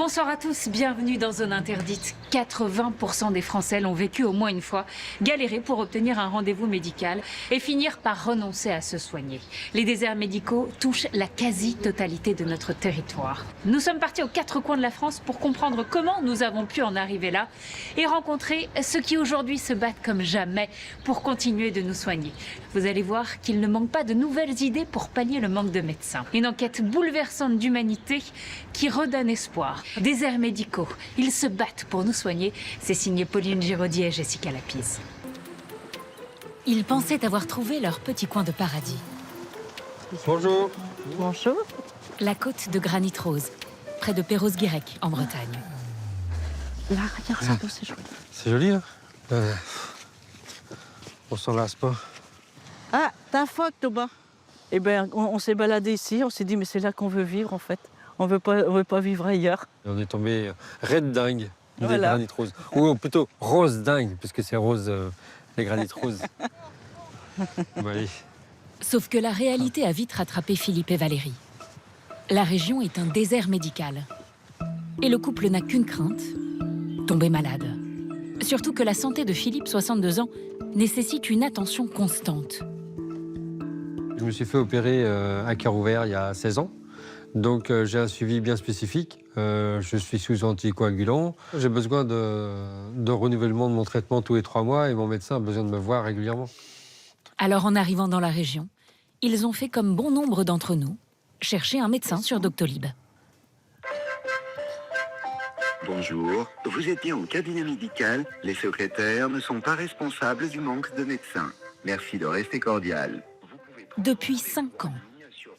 Bonsoir à tous, bienvenue dans Zone Interdite. 80% des Français l'ont vécu au moins une fois, galérer pour obtenir un rendez-vous médical et finir par renoncer à se soigner. Les déserts médicaux touchent la quasi-totalité de notre territoire. Nous sommes partis aux quatre coins de la France pour comprendre comment nous avons pu en arriver là et rencontrer ceux qui aujourd'hui se battent comme jamais pour continuer de nous soigner. Vous allez voir qu'il ne manque pas de nouvelles idées pour pallier le manque de médecins. Une enquête bouleversante d'humanité qui redonne espoir. Déserts médicaux, ils se battent pour nous soigner. C'est signé Pauline Giraudier et Jessica Lapise. Ils pensaient avoir trouvé leur petit coin de paradis. Bonjour. Bonjour. La côte de Granit Rose, près de Perros-Guirec, en Bretagne. Là, regarde, c'est joli. C'est joli, hein on s'en lasse pas. Ah, t'as un phoque, Thomas. Eh bien, on s'est baladé ici, on s'est dit, mais c'est là qu'on veut vivre, en fait. On veut pas vivre ailleurs. Et on est tombé red dingue des Voilà. granites roses. Ou plutôt rose dingue, puisque c'est rose, les granites roses. Bon, allez. Sauf que la réalité a vite rattrapé Philippe et Valérie. La région est un désert médical. Et le couple n'a qu'une crainte, tomber malade. Surtout que la santé de Philippe, 62 ans, nécessite une attention constante. Je me suis fait opérer à cœur ouvert il y a 16 ans. Donc j'ai un suivi bien spécifique. Je suis sous anticoagulant. J'ai besoin de renouvellement de mon traitement tous les 3 mois et mon médecin a besoin de me voir régulièrement. Alors en arrivant dans la région, ils ont fait comme bon nombre d'entre nous, chercher un médecin sur Doctolib. Bonjour, vous êtes bien au cabinet médical. Les secrétaires ne sont pas responsables du manque de médecins. Merci de rester cordial. Depuis 5 ans,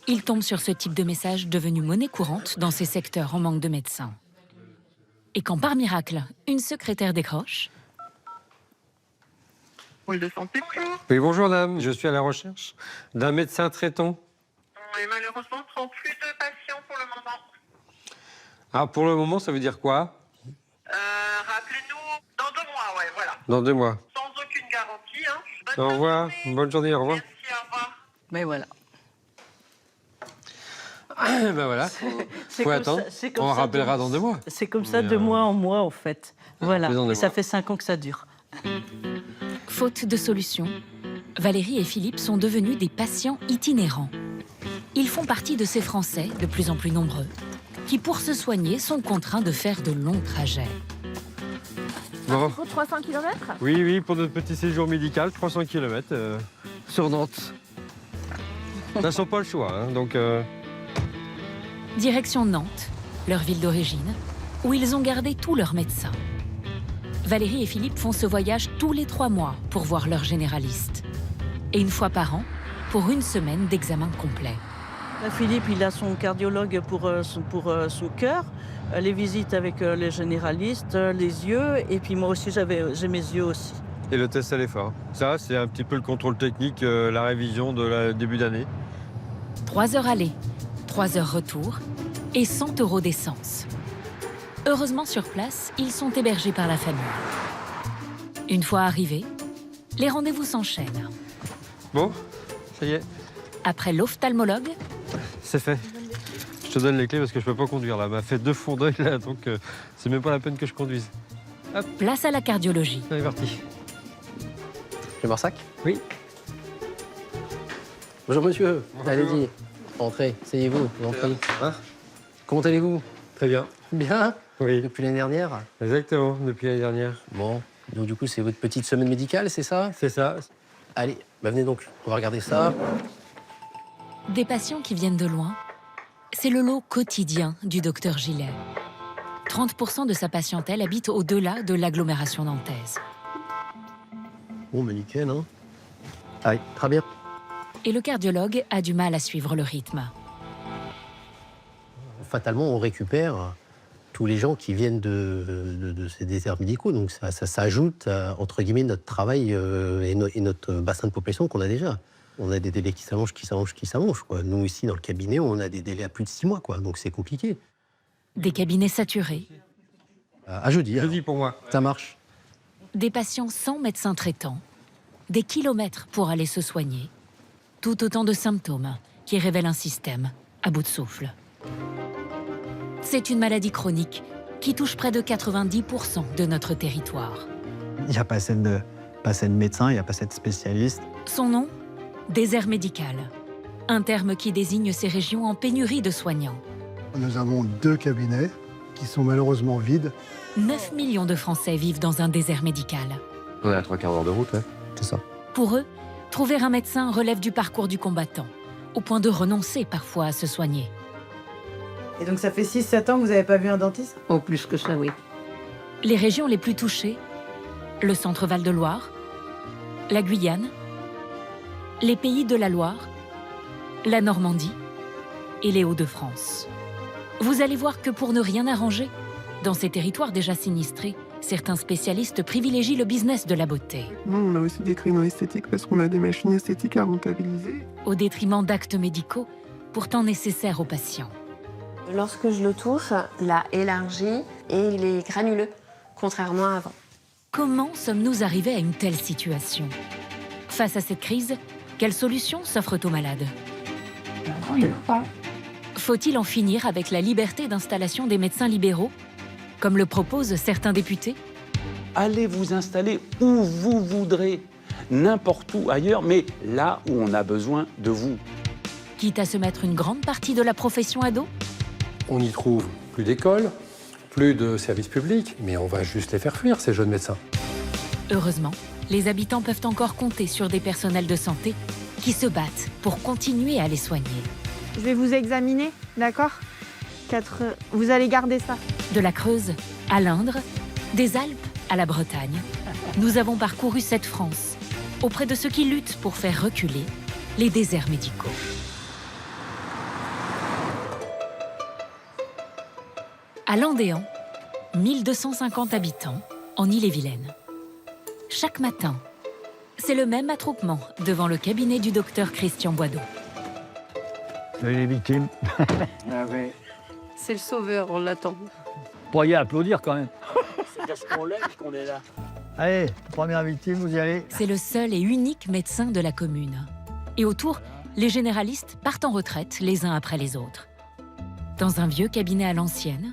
ils tombent sur ce type de message devenu monnaie courante dans ces secteurs en manque de médecins. Et quand par miracle, une secrétaire décroche, Pôle de santé, bonjour. Oui, bonjour dame, je suis à la recherche d'un médecin traitant. Et malheureusement, ne prend plus de patients pour le moment. Ah, pour le moment, ça veut dire quoi? Rappelez-nous dans 2 mois, ouais, voilà. Dans 2 mois. Sans aucune garantie, hein. Au revoir, bonne journée, au revoir. Merci, au revoir. Mais voilà. Ben voilà, C'est faut comme attendre. ça- c'est comme On ça rappellera de- dans 2 mois. C'est comme ça Mais, de mois en mois, en fait. Voilà. mais dans 2 Et ça mois. fait 5 ans que ça dure. faute de solution, Valérie et Philippe sont devenus des patients itinérants. Ils font partie de ces Français, de plus en plus nombreux, qui pour se soigner sont contraints de faire de longs trajets. Bon. Pour 300 km? Oui, oui, pour notre petit séjour médical, 300 km sur Nantes. Là, sans pas le choix, hein, donc... Direction Nantes, leur ville d'origine, où ils ont gardé tous leurs médecins. Valérie et Philippe font ce voyage tous les 3 mois pour voir leur généraliste. Et une fois par an, pour une semaine d'examen complet. Là, Philippe, il a son cardiologue pour son cœur, les visites avec les généralistes, les yeux, et puis moi aussi, j'ai mes yeux aussi. Et le test à l'effort. Ça, c'est un petit peu le contrôle technique, la révision de la début d'année. 3 heures aller, 3 heures retour et 100 € d'essence. Heureusement, sur place, ils sont hébergés par la famille. Une fois arrivés, les rendez-vous s'enchaînent. Bon, ça y est, Après l'ophtalmologue, c'est fait. Je te donne les clés parce que je peux pas conduire là. Elle m'a fait 2 fonds d'œil là, donc c'est même pas la peine que je conduise. place à la cardiologie. On est parti. Le Marsac? Oui. Bonjour monsieur. Bonjour. Allez-y, entrez, asseyez-vous, je vous en prie. Hein? Comment allez-vous? Très bien. Bien. Oui, Depuis l'année dernière? exactement, depuis l'année dernière. Bon, donc du coup c'est votre petite semaine médicale, c'est ça? C'est ça. Allez, bah venez donc, on va regarder ça. Des patients qui viennent de loin, c'est le lot quotidien du docteur Gillet. 30% de sa patientèle habite au-delà de l'agglomération nantaise. Bon, bah nickel, hein. Allez, très bien. Et le cardiologue a du mal à suivre le rythme. Fatalement, on récupère tous les gens qui viennent de ces déserts médicaux. Donc ça s'ajoute, entre guillemets, notre travail et notre bassin de population qu'on a déjà. On a des délais qui s'allongent, quoi. Nous, ici, dans le cabinet, on a des délais à plus de 6 mois, quoi. Donc c'est compliqué. Des cabinets saturés, À jeudi. alors. Jeudi pour moi. Ça marche. des patients sans médecin traitant, des kilomètres pour aller se soigner, tout autant de symptômes qui révèlent un système à bout de souffle. C'est une maladie chronique qui touche près de 90% de notre territoire. Il n'y a pas assez de médecins, il n'y a pas assez de spécialistes. Son nom ? Désert médical. Un terme qui désigne ces régions en pénurie de soignants. Nous avons 2 cabinets qui sont malheureusement vides. 9 millions de Français vivent dans un désert médical. On est à 3/4 d'heure de route, hein. C'est ça. Pour eux, trouver un médecin relève du parcours du combattant, au point de renoncer parfois à se soigner. Et donc ça fait 6-7 ans que vous n'avez pas vu un dentiste? Oh, plus que ça, oui. Les régions les plus touchées, le centre Val-de-Loire, la Guyane, les pays de la Loire, la Normandie et les Hauts-de-France. Vous allez voir que pour ne rien arranger, dans ces territoires déjà sinistrés, certains spécialistes privilégient le business de la beauté. On a aussi des traitements esthétiques parce qu'on a des machines esthétiques à rentabiliser. Au détriment d'actes médicaux, pourtant nécessaires aux patients. Lorsque je le touche, il a élargi et il est granuleux, contrairement à avant. Comment sommes-nous arrivés à une telle situation? Face à cette crise, quelles solutions s'offrent aux malades? Faut-il en finir avec la liberté d'installation des médecins libéraux, comme le proposent certains députés? Allez vous installer où vous voudrez, n'importe où ailleurs, mais là où on a besoin de vous. Quitte à se mettre une grande partie de la profession à dos? On y trouve plus d'écoles, plus de services publics, mais on va juste les faire fuir, ces jeunes médecins. Heureusement, les habitants peuvent encore compter sur des personnels de santé qui se battent pour continuer à les soigner. Je vais vous examiner, d'accord? Vous allez garder ça. De la Creuse à l'Indre, des Alpes à la Bretagne, nous avons parcouru cette France auprès de ceux qui luttent pour faire reculer les déserts médicaux. À Landéan, 1250 habitants en Île-et-Vilaine. Chaque matin, c'est le même attroupement devant le cabinet du docteur Christian Boideau. Les victimes. C'est le sauveur, on l'attend. Vous pourriez applaudir quand même. C'est parce qu'on l'aime qu'on est là. Allez, première victime, vous y allez. C'est le seul et unique médecin de la commune. Et autour, les généralistes partent en retraite les uns après les autres. Dans un vieux cabinet à l'ancienne,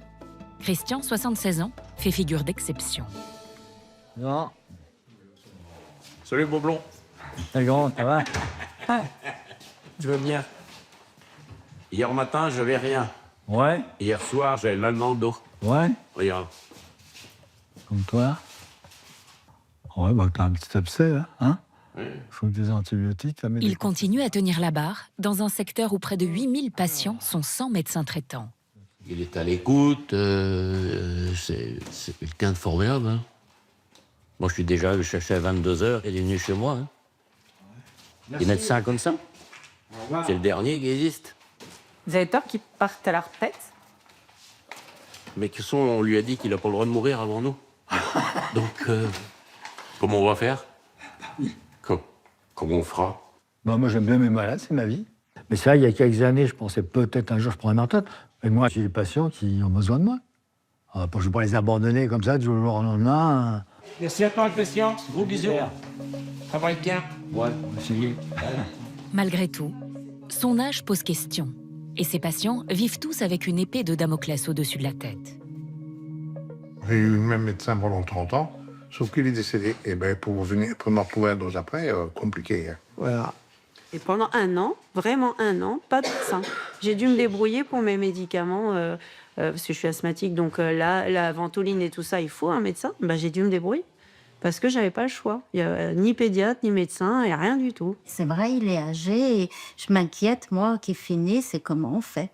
Christian, 76 ans, fait figure d'exception. Non. Salut Boblon. T'es grand, ça va? Je veux bien. Hier matin, j'avais rien. Ouais. Hier soir, j'avais mal dans le dos. Ouais. Regarde. Comme toi. Ouais, bah t'as un petit abcès, là, hein? Faut que des antibiotiques, ça met Il continue à tenir la barre dans un secteur où près de 8000 patients sont sans médecin traitant. Il est à l'écoute, c'est quelqu'un de formidable. Hein. Moi, je suis déjà allé chercher à 22h, il est venu chez moi. Hein. Des médecins comme ça. C'est le dernier qui existe. Vous avez peur qu'il parte à la retraite? Mais on lui a dit qu'il n'a pas le droit de mourir avant nous. Donc, comment on va faire? Comment on fera? Bah, moi, j'aime bien mes malades, c'est ma vie. Mais c'est vrai, il y a quelques années, je pensais peut-être un jour je prendrais ma retraite. Et moi, j'ai des patients qui ont besoin de moi. Je ne vais pas les abandonner comme ça du jour au lendemain. Merci à toi, Christian. Gros bisous. Travaille bien. Ouais, essayez. Malgré tout, son âge pose question. Et ses patients vivent tous avec une épée de Damoclès au-dessus de la tête. J'ai eu le même médecin pendant 30 ans, sauf qu'il est décédé. Et bien, pour m'en retrouver 2 ans après, compliqué. Hein. Voilà. Et pendant 1 an, vraiment 1 an, pas de médecin. J'ai dû me débrouiller pour mes médicaments, parce que je suis asthmatique, donc là, la ventoline et tout ça, il faut un médecin. Ben, j'ai dû me débrouiller, parce que j'avais pas le choix. Il n'y a ni pédiatre, ni médecin, et rien du tout. C'est vrai, il est âgé, et je m'inquiète, moi, qu'il finisse, et comment on fait?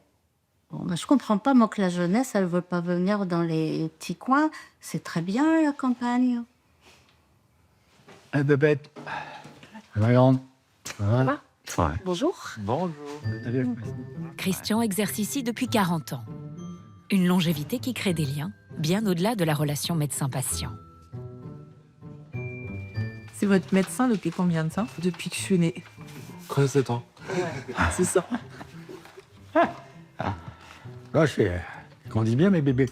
Bon, ben, je comprends pas, moi, que la jeunesse, elle veut pas venir dans les petits coins. C'est très bien, la campagne. Eh, bébête. Ma grande. Ah. Ouais. Bonjour. Bonjour. Christian exerce ici depuis 40 ans. Une longévité qui crée des liens, bien au-delà de la relation médecin-patient. C'est votre médecin depuis combien de temps? Depuis que je suis née. 37 ans. C'est ça. Là, ils grandissent bien, mes bébés.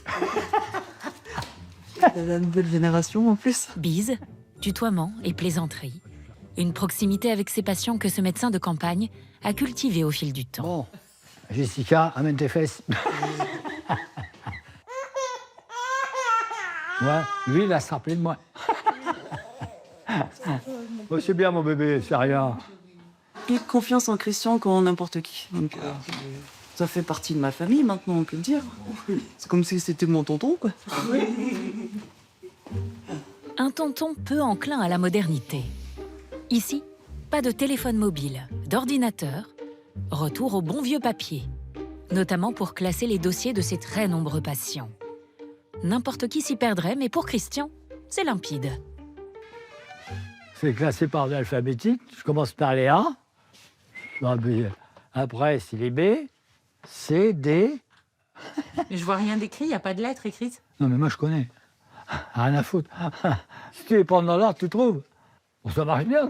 La nouvelle génération, en plus. Bise, tutoiement et plaisanterie. Une proximité avec ses patients que ce médecin de campagne a cultivé au fil du temps. Bon, Jessica, amène tes fesses. Ouais, lui, il a se rappelé de moi. Oh, c'est bien, mon bébé, c'est rien. J'ai confiance en Christian comme en n'importe qui. Donc, ça fait partie de ma famille maintenant, on peut le dire. C'est comme si c'était mon tonton, quoi. Un tonton peu enclin à la modernité. Ici, pas de téléphone mobile, d'ordinateur, retour au bon vieux papier, notamment pour classer les dossiers de ses très nombreux patients. N'importe qui s'y perdrait, mais pour Christian, c'est limpide. C'est classé par ordre alphabétique. Je commence par les A. Après, c'est les B, C, D. Mais je vois rien d'écrit, il n'y a pas de lettres écrites. Non, mais moi, je connais. Rien à foutre. Si tu les prends dans l'ordre, tu trouves. Bon, ça marche bien.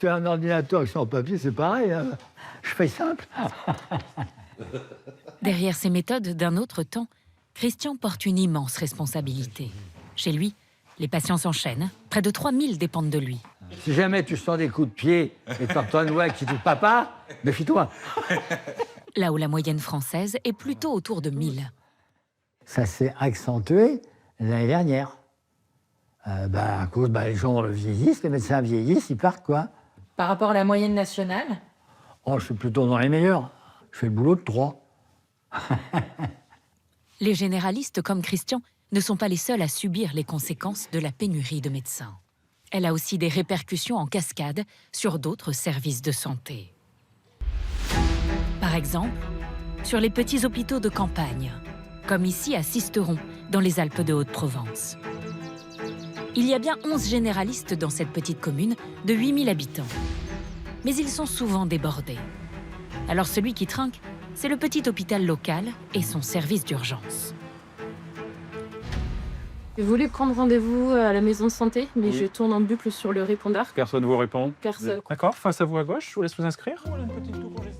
Tu as un ordinateur avec son papier, c'est pareil. Hein. Je fais simple. Derrière ces méthodes d'un autre temps, Christian porte une immense responsabilité. Chez lui, les patients s'enchaînent. Près de 3000 dépendent de lui. Si jamais tu sens des coups de pied et t'entends une voix qui dit « Papa », méfie-toi. Là où la moyenne française est plutôt autour de 1000. Ça s'est accentué l'année dernière. À cause, les gens vieillissent, les médecins vieillissent, ils partent, quoi. Par rapport à la moyenne nationale? Oh, je suis plutôt dans les meilleurs. Je fais le boulot de 3. Les généralistes comme Christian ne sont pas les seuls à subir les conséquences de la pénurie de médecins. Elle a aussi des répercussions en cascade sur d'autres services de santé. Par exemple, sur les petits hôpitaux de campagne, comme ici à Sisteron, dans les Alpes de Haute-Provence. Il y a bien 11 généralistes dans cette petite commune de 8000 habitants. Mais ils sont souvent débordés. Alors celui qui trinque, c'est le petit hôpital local et son service d'urgence. Je voulais prendre rendez-vous à la maison de santé, mais je tourne en boucle sur le répondeur. Personne ne vous répond. Personne. D'accord, face à vous à gauche, je vous laisse vous inscrire.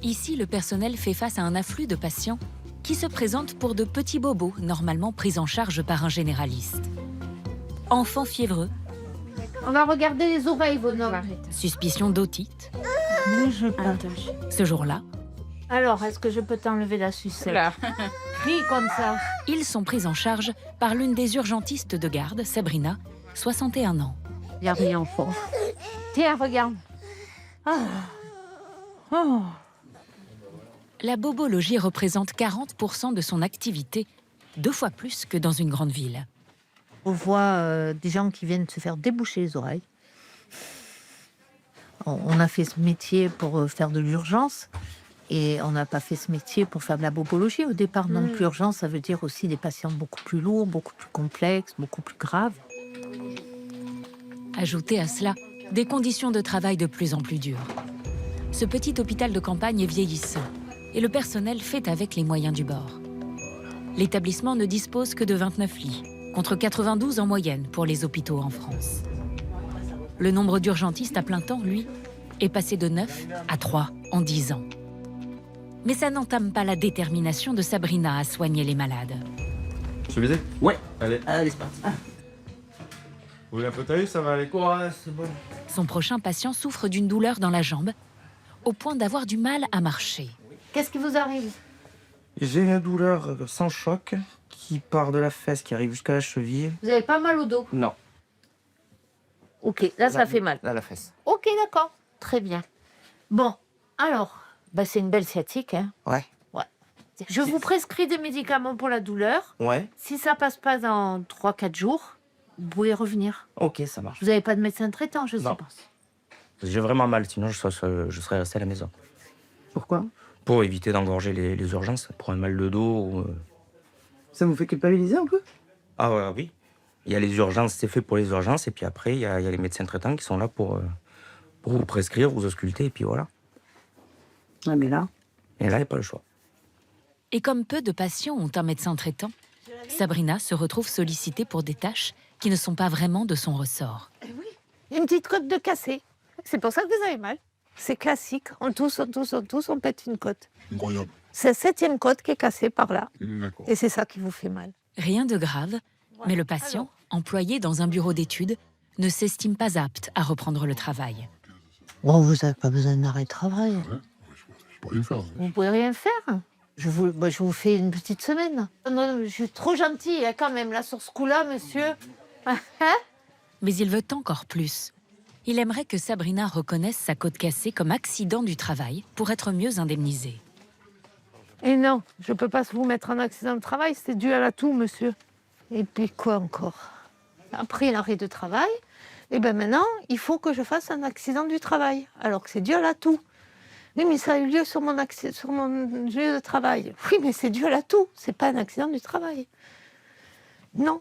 Ici, le personnel fait face à un afflux de patients qui se présentent pour de petits bobos, normalement pris en charge par un généraliste. Enfants fiévreux. On va regarder les oreilles, vos noms. Suspicion d'otite. Ce jour-là, Alors, est-ce que je peux t'enlever la sucette? Crie comme ça. ils sont pris en charge par l'une des urgentistes de garde, Sabrina, 61 ans. Il n'y a rien fort. Tiens, regarde. La bobologie représente 40% de son activité, 2 fois plus que dans une grande ville. On voit des gens qui viennent se faire déboucher les oreilles. On a fait ce métier pour faire de l'urgence et on n'a pas fait ce métier pour faire de la bobologie au départ. Donc l'urgence, ça veut dire aussi des patients beaucoup plus lourds, beaucoup plus complexes, beaucoup plus graves. Ajoutez à cela des conditions de travail de plus en plus dures. Ce petit hôpital de campagne est vieillissant et le personnel fait avec les moyens du bord. L'établissement ne dispose que de 29 lits, contre 92 en moyenne pour les hôpitaux en France. Le nombre d'urgentistes à plein temps, lui, est passé de 9 à 3 en 10 ans. Mais ça n'entame pas la détermination de Sabrina à soigner les malades. Je suis baisé? Ouais. Allez, c'est parti. Vous voulez un fauteuil, ça va aller? Ouais, c'est bon. Son prochain patient souffre d'une douleur dans la jambe, au point d'avoir du mal à marcher. Qu'est-ce qui vous arrive? J'ai une douleur sans choc qui part de la fesse, qui arrive jusqu'à la cheville. Vous avez pas mal au dos? Non. Ok, là, ça fait mal. Là, la fesse. Ok, d'accord. Très bien. Bon, alors, c'est une belle sciatique, hein? Ouais. Je vous prescris des médicaments pour la douleur. Ouais. Si ça passe pas dans 3-4 jours, vous pouvez revenir. Ok, ça marche. Vous n'avez pas de médecin traitant, je Non. suppose. J'ai vraiment mal, sinon je serais resté à la maison. Pourquoi? Pour éviter d'engorger les urgences, pour un mal de dos. Ça vous fait culpabiliser un peu? Ah ouais, oui. Il y a les urgences, c'est fait pour les urgences, et puis après, il y a les médecins traitants qui sont là pour vous prescrire, vous ausculter, et puis voilà. Ah, mais là? Et là, il n'y a pas le choix. Et comme peu de patients ont un médecin traitant, Sabrina se retrouve sollicitée pour des tâches qui ne sont pas vraiment de son ressort. Une petite côte de cassé. C'est pour ça que vous avez mal. C'est classique. On tousse, on pète une côte. Incroyable. C'est la 7e côte qui est cassée par là. D'accord. Et c'est ça qui vous fait mal. Rien de grave, mais le patient, employé dans un bureau d'études, ne s'estime pas apte à reprendre le travail. Bon, vous n'avez pas besoin d'arrêt de travail. Je peux rien faire. Vous pouvez rien faire. Je vous fais une petite semaine. Non, je suis trop gentille quand même, là, sur ce coup-là, monsieur. Mais il veut encore plus. Il aimerait que Sabrina reconnaisse sa côte cassée comme accident du travail pour être mieux indemnisée. Et non, je ne peux pas vous mettre en accident de travail, c'est dû à la toux, monsieur. Et puis quoi encore? Après l'arrêt de travail, et bien maintenant, il faut que je fasse un accident du travail, alors que c'est dû à la toux. Oui, mais ça a eu lieu sur mon lieu de travail. Oui, mais c'est dû à la toux, c'est pas un accident du travail. Non.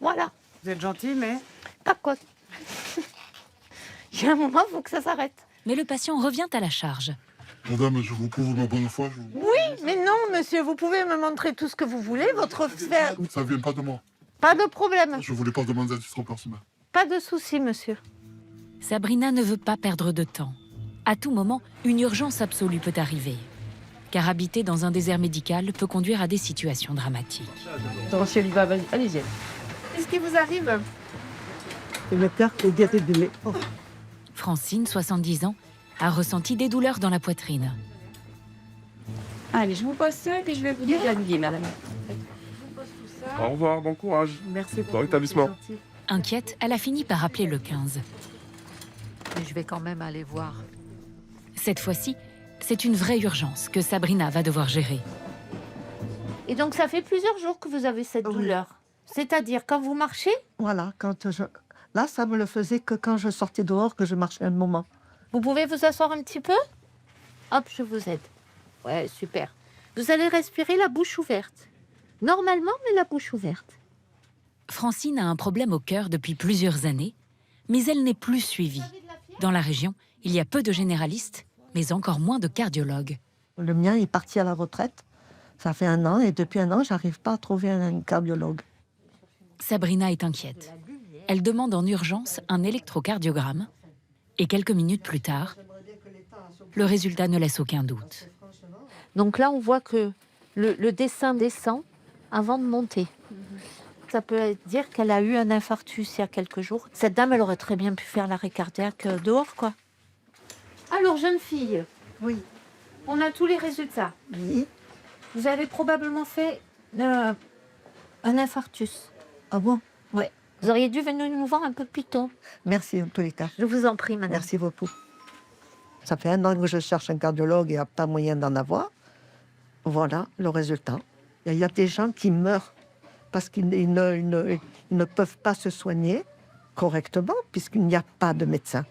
Voilà. Vous êtes gentil, mais... Pas quoi. Il y a un moment, il faut que ça s'arrête. Mais le patient revient à la charge. Madame, je vous prouve ma bonne foi. Oui, mais non, monsieur, vous pouvez me montrer tout ce que vous voulez, votre sphère. Ça ne vient pas de moi. Pas de problème. Je ne voulais pas demander à titre personnel. Pas de souci, monsieur. Sabrina ne veut pas perdre de temps. À tout moment, une urgence absolue peut arriver. Car habiter dans un désert médical peut conduire à des situations dramatiques. Attention, allez-y. Qu'est-ce qui vous arrive? Le cœur est dérégulé. Oh. Francine, 70 ans, a ressenti des douleurs dans la poitrine. Allez, je vous pose ça et puis je vais vous dire l'habiller, madame. Au revoir, bon courage. Merci. Bon rétablissement. Inquiète, elle a fini par appeler le 15. Mais je vais quand même aller voir. Cette fois-ci, c'est une vraie urgence que Sabrina va devoir gérer. Et donc, ça fait plusieurs jours que vous avez cette douleur. C'est-à-dire, quand vous marchez? Voilà, là, ça me le faisait que quand je sortais dehors, que je marchais un moment. Vous pouvez vous asseoir un petit peu? Hop, je vous aide. Ouais, super. Vous allez respirer la bouche ouverte. Normalement, mais la bouche ouverte. Francine a un problème au cœur depuis plusieurs années, mais elle n'est plus suivie. Dans la région, il y a peu de généralistes, mais encore moins de cardiologues. Le mien est parti à la retraite. Ça fait 1 an et depuis 1 an, j'arrive pas à trouver un cardiologue. Sabrina est inquiète. Elle demande en urgence un électrocardiogramme et quelques minutes plus tard, le résultat ne laisse aucun doute. Donc là, on voit que le dessin descend avant de monter. Ça peut dire qu'elle a eu un infarctus il y a quelques jours. Cette dame, elle aurait très bien pu faire l'arrêt cardiaque dehors, quoi. Alors, jeune fille, oui, on a tous les résultats. Oui. Vous avez probablement fait un infarctus. Ah bon? Oui. Vous auriez dû venir nous voir un peu plus tôt. Merci en tous les cas. Je vous en prie, madame. Merci beaucoup. Ça fait 1 an que je cherche un cardiologue et il n'y a pas moyen d'en avoir. Voilà le résultat. Il y a des gens qui meurent parce qu'ils ne peuvent pas se soigner correctement puisqu'il n'y a pas de médecin.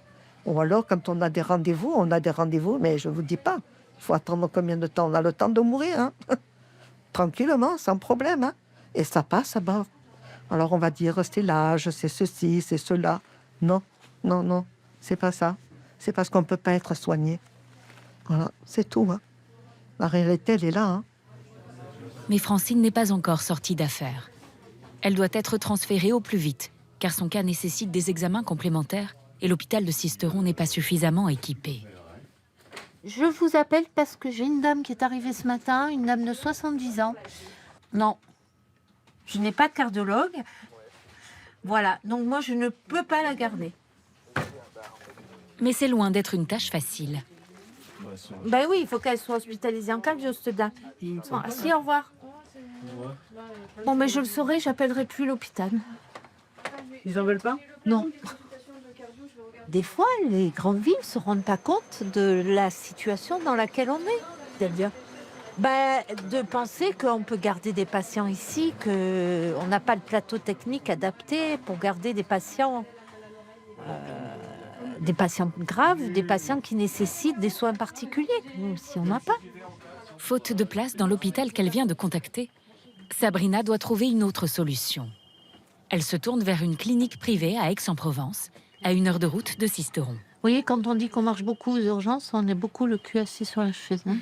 Ou alors, quand on a des rendez-vous, mais je ne vous dis pas. Il faut attendre combien de temps? On a le temps de mourir, hein. Tranquillement, sans problème. Hein. Et ça passe, ça va. Alors on va dire, c'est l'âge, c'est ceci, c'est cela. Non, non, non, c'est pas ça. C'est parce qu'on ne peut pas être soigné. Voilà, c'est tout. Hein. La réalité, elle est là. Hein. Mais Francine n'est pas encore sortie d'affaire. Elle doit être transférée au plus vite, car son cas nécessite des examens complémentaires et l'hôpital de Sisteron n'est pas suffisamment équipé. Je vous appelle parce que j'ai une dame qui est arrivée ce matin, une dame de 70 ans. Non, je n'ai pas de cardiologue. Voilà, donc moi je ne peux pas la garder. Mais c'est loin d'être une tâche facile. Ben oui, il faut qu'elle soit hospitalisée en cardio, cette dame. Ah, si, au revoir. Bon, mais je le saurai, j'appellerai plus l'hôpital. Ils en veulent pas? Non. Des fois, les grandes villes ne se rendent pas compte de la situation dans laquelle on est. C'est-à-dire de penser qu'on peut garder des patients ici, qu'on n'a pas le plateau technique adapté pour garder des patients graves, des patients qui nécessitent des soins particuliers, si on n'a pas. Faute de place dans l'hôpital qu'elle vient de contacter, Sabrina doit trouver une autre solution. Elle se tourne vers une clinique privée à Aix-en-Provence, à 1 heure de route de Sisteron. Vous voyez, quand on dit qu'on marche beaucoup aux urgences, on est beaucoup le cul assis sur la chaise. Hein.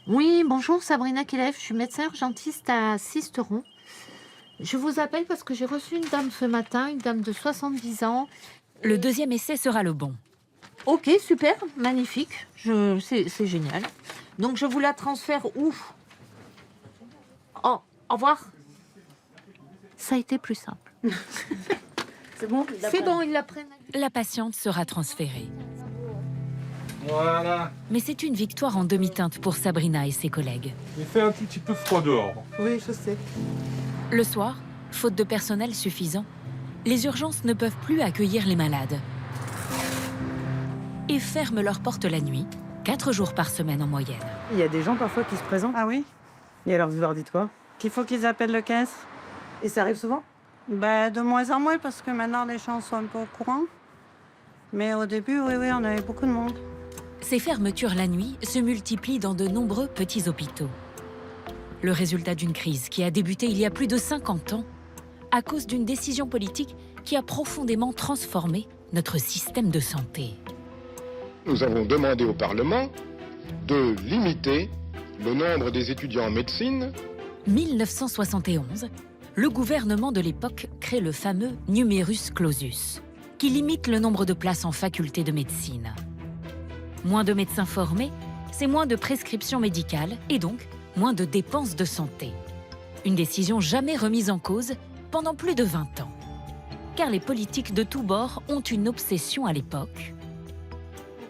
Oui, bonjour, Sabrina Kelev, je suis médecin urgentiste à Sisteron. Je vous appelle parce que j'ai reçu une dame ce matin, une dame de 70 ans. Le deuxième essai sera le bon. Ok, super, magnifique, c'est génial. Donc je vous la transfère où? Oh, au revoir. Ça a été plus simple. C'est bon? C'est bon, ils la prennent. La patiente sera transférée. Voilà. Mais c'est une victoire en demi-teinte pour Sabrina et ses collègues. Il fait un tout petit peu froid dehors. Oui, je sais. Le soir, faute de personnel suffisant, les urgences ne peuvent plus accueillir les malades et ferment leurs portes la nuit, 4 jours par semaine en moyenne. Il y a des gens parfois qui se présentent. Ah oui? Et alors vous leur dites quoi? Qu'il faut qu'ils appellent le 15. Et ça arrive souvent? De moins en moins parce que maintenant les gens sont un peu au courant. Mais au début, oui, on avait beaucoup de monde. Ces fermetures la nuit se multiplient dans de nombreux petits hôpitaux. Le résultat d'une crise qui a débuté il y a plus de 50 ans à cause d'une décision politique qui a profondément transformé notre système de santé. Nous avons demandé au Parlement de limiter le nombre des étudiants en médecine. 1971, le gouvernement de l'époque crée le fameux numerus clausus, qui limite le nombre de places en faculté de médecine. Moins de médecins formés, c'est moins de prescriptions médicales et donc moins de dépenses de santé. Une décision jamais remise en cause pendant plus de 20 ans. Car les politiques de tous bords ont une obsession à l'époque.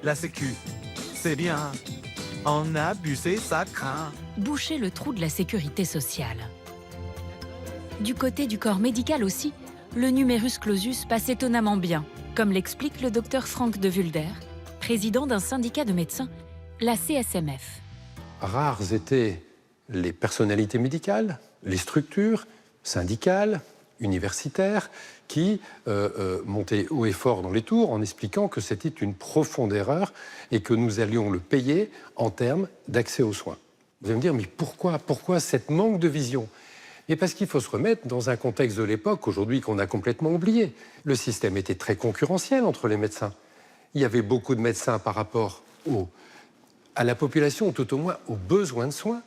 La Sécu, c'est bien. En abuser, ça craint. Boucher le trou de la sécurité sociale. Du côté du corps médical aussi, le numerus clausus passe étonnamment bien, comme l'explique le docteur Franck de Vulder, président d'un syndicat de médecins, la CSMF. Rares étaient les personnalités médicales, les structures syndicales, universitaires, qui montaient haut et fort dans les tours en expliquant que c'était une profonde erreur et que nous allions le payer en termes d'accès aux soins. Vous allez me dire, mais pourquoi cette manque de vision? Et parce qu'il faut se remettre dans un contexte de l'époque, aujourd'hui, qu'on a complètement oublié. Le système était très concurrentiel entre les médecins. Il y avait beaucoup de médecins par rapport à la population, tout au moins aux besoins de soins,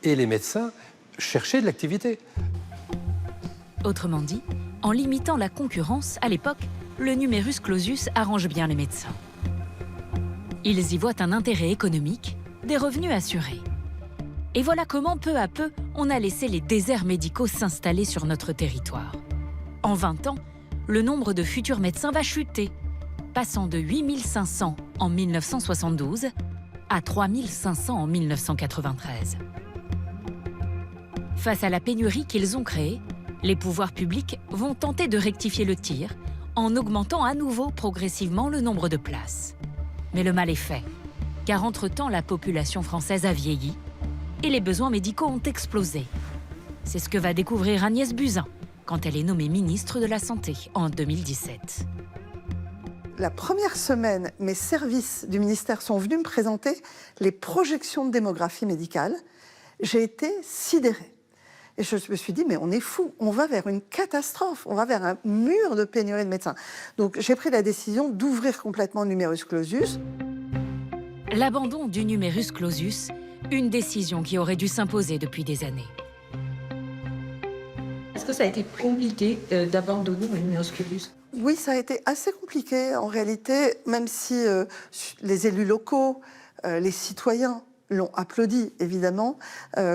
et les médecins cherchaient de l'activité. Autrement dit, en limitant la concurrence, à l'époque, le numerus clausus arrange bien les médecins. Ils y voient un intérêt économique, des revenus assurés. Et voilà comment, peu à peu, on a laissé les déserts médicaux s'installer sur notre territoire. En 20 ans, le nombre de futurs médecins va chuter, passant de 8500 en 1972 à 3500 en 1993. Face à la pénurie qu'ils ont créée, les pouvoirs publics vont tenter de rectifier le tir en augmentant à nouveau progressivement le nombre de places. Mais le mal est fait, car entre-temps, la population française a vieilli et les besoins médicaux ont explosé. C'est ce que va découvrir Agnès Buzyn quand elle est nommée ministre de la Santé en 2017. La première semaine, mes services du ministère sont venus me présenter les projections de démographie médicale. J'ai été sidérée. Et je me suis dit, mais on est fou, on va vers une catastrophe, on va vers un mur de pénurie de médecins. Donc j'ai pris la décision d'ouvrir complètement le numerus clausus. L'abandon du numerus clausus, une décision qui aurait dû s'imposer depuis des années. Est-ce que ça a été compliqué d'abandonner le numerus clausus? Oui, ça a été assez compliqué en réalité, même si les élus locaux, les citoyens l'ont applaudi, évidemment,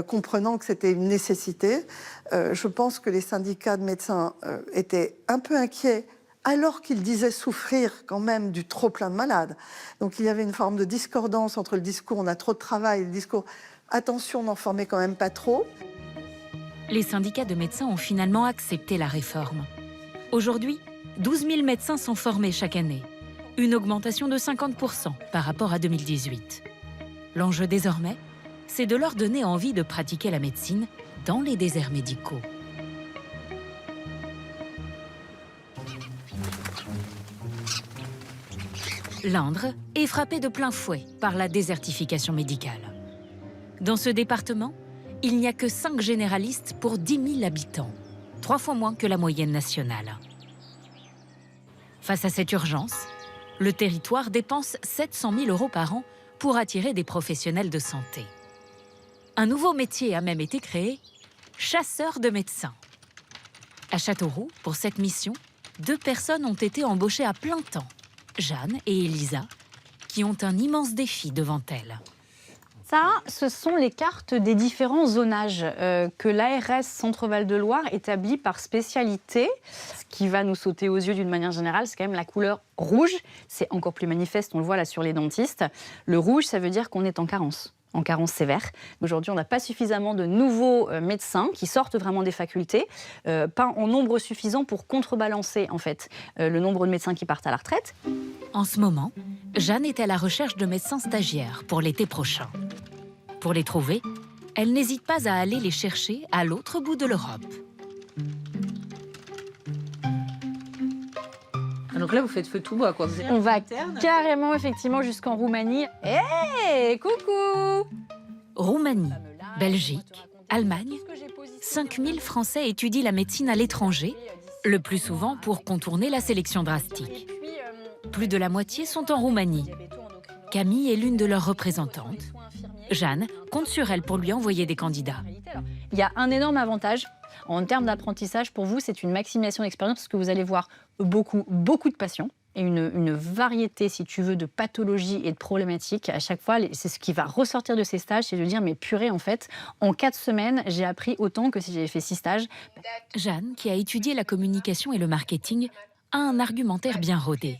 comprenant que c'était une nécessité. Je pense que les syndicats de médecins étaient un peu inquiets, alors qu'ils disaient souffrir quand même du trop-plein de malades. Donc il y avait une forme de discordance entre le discours « on a trop de travail » et le discours « attention, n'en formez quand même pas trop ». Les syndicats de médecins ont finalement accepté la réforme. Aujourd'hui, 12 000 médecins sont formés chaque année, une augmentation de 50% par rapport à 2018. L'enjeu désormais, c'est de leur donner envie de pratiquer la médecine dans les déserts médicaux. L'Indre est frappée de plein fouet par la désertification médicale. Dans ce département, il n'y a que 5 généralistes pour 10 000 habitants, 3 fois moins que la moyenne nationale. Face à cette urgence, le territoire dépense 700 000 € par an pour attirer des professionnels de santé. Un nouveau métier a même été créé, chasseur de médecins. À Châteauroux, pour cette mission, 2 personnes ont été embauchées à plein temps, Jeanne et Elisa, qui ont un immense défi devant elles. Ça, ce sont les cartes des différents zonages que l'ARS Centre-Val de Loire établit par spécialité. Ce qui va nous sauter aux yeux d'une manière générale, c'est quand même la couleur rouge. C'est encore plus manifeste, on le voit là sur les dentistes. Le rouge, ça veut dire qu'on est en carence sévère. Aujourd'hui, on n'a pas suffisamment de nouveaux médecins qui sortent vraiment des facultés, pas en nombre suffisant pour contrebalancer en fait le nombre de médecins qui partent à la retraite. En ce moment, Jeanne est à la recherche de médecins stagiaires pour l'été prochain. Pour les trouver, elle n'hésite pas à aller les chercher à l'autre bout de l'Europe. Donc là, vous faites feu tout bois, quoi. On va carrément, effectivement, jusqu'en Roumanie. Hé, coucou! Roumanie, Belgique, Allemagne, 5000 Français étudient la médecine à l'étranger, le plus souvent pour contourner la sélection drastique. Plus de la moitié sont en Roumanie. Camille est l'une de leurs représentantes. Jeanne compte sur elle pour lui envoyer des candidats. Il y a un énorme avantage. En termes d'apprentissage, pour vous, c'est une maximisation d'expérience parce que vous allez voir beaucoup de patients et une variété, si tu veux, de pathologies et de problématiques. À chaque fois, c'est ce qui va ressortir de ces stages, c'est de dire, mais purée, en fait, en 4 semaines, j'ai appris autant que si j'avais fait 6 stages. Jeanne, qui a étudié la communication et le marketing, a un argumentaire bien rodé.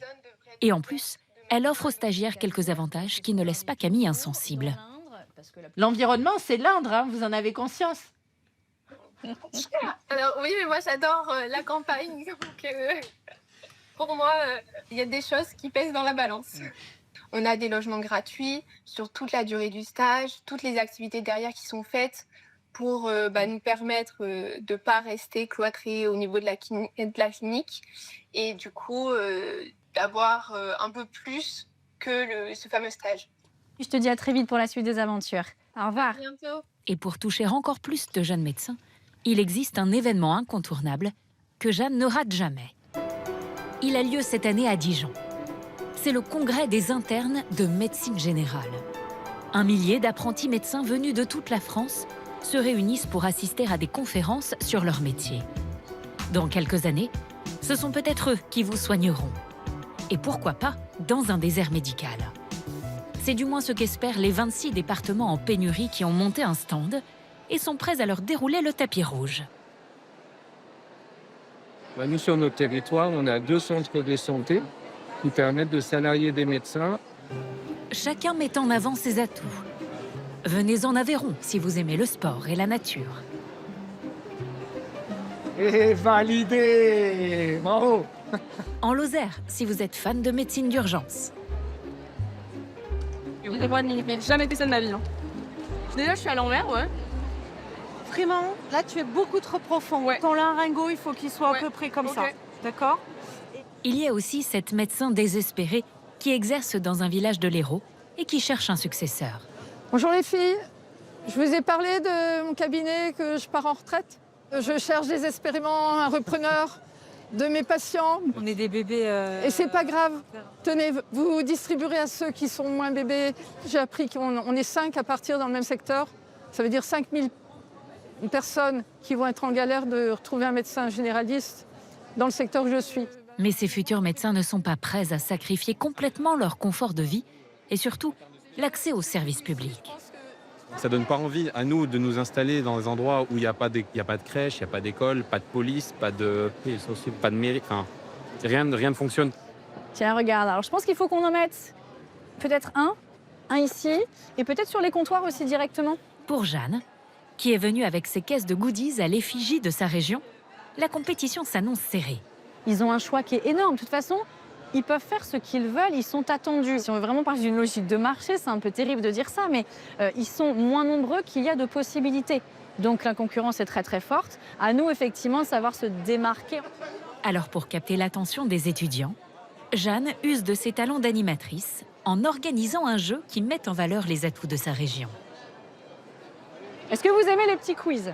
Et en plus, elle offre aux stagiaires quelques avantages qui ne laissent pas Camille insensible. L'environnement, c'est l'Indre, hein, vous en avez conscience? Alors oui, mais moi j'adore la campagne. Donc, pour moi, il y a des choses qui pèsent dans la balance. On a des logements gratuits sur toute la durée du stage, toutes les activités derrière qui sont faites pour nous permettre de ne pas rester cloîtrés au niveau de la clinique et du coup d'avoir un peu plus que ce fameux stage. Je te dis à très vite pour la suite des aventures. Au revoir. À bientôt. Et pour toucher encore plus de jeunes médecins, il existe un événement incontournable que Jeanne ne rate jamais. Il a lieu cette année à Dijon. C'est le congrès des internes de médecine générale. 1 millier d'apprentis médecins venus de toute la France se réunissent pour assister à des conférences sur leur métier. Dans quelques années, ce sont peut-être eux qui vous soigneront. Et pourquoi pas dans un désert médical. C'est du moins ce qu'espèrent les 26 départements en pénurie qui ont monté un stand et sont prêts à leur dérouler le tapis rouge. Nous, sur notre territoire, on a 2 centres de santé qui permettent de salarier des médecins. Chacun met en avant ses atouts. Venez en Aveyron si vous aimez le sport et la nature. Et validé! Bravo! En Lozère si vous êtes fan de médecine d'urgence. J'ai jamais fait ça de ma vie. Hein. Déjà, je suis à l'envers, ouais. Vraiment, là, tu es beaucoup trop profond. Ouais. Ton laryngo, il faut qu'il soit à peu près comme ça. D'accord? Il y a aussi cette médecin désespérée qui exerce dans un village de l'Hérault et qui cherche un successeur. Bonjour les filles, je vous ai parlé de mon cabinet que je pars en retraite. Je cherche désespérément un repreneur de mes patients. On est des bébés... Et c'est pas grave. Tenez, vous distribuerez à ceux qui sont moins bébés. J'ai appris qu'on est 5 à partir dans le même secteur. Ça veut dire 5000 personnes qui vont être en galère de retrouver un médecin généraliste dans le secteur où je suis. Mais ces futurs médecins ne sont pas prêts à sacrifier complètement leur confort de vie et surtout l'accès aux services publics. Ça donne pas envie à nous de nous installer dans des endroits où il n'y a pas de crèche, il n'y a pas d'école, pas de police, pas de mairie. Enfin, rien ne fonctionne. Tiens, regarde, alors je pense qu'il faut qu'on en mette peut-être un ici, et peut-être sur les comptoirs aussi directement. Pour Jeanne, qui est venue avec ses caisses de goodies à l'effigie de sa région, la compétition s'annonce serrée. Ils ont un choix qui est énorme. De toute façon, ils peuvent faire ce qu'ils veulent, ils sont attendus. Si on veut vraiment parler d'une logique de marché, c'est un peu terrible de dire ça, mais ils sont moins nombreux qu'il y a de possibilités. Donc la concurrence est très très forte. À nous, effectivement, de savoir se démarquer. Alors pour capter l'attention des étudiants, Jeanne use de ses talents d'animatrice en organisant un jeu qui met en valeur les atouts de sa région. Est-ce que vous aimez les petits quiz?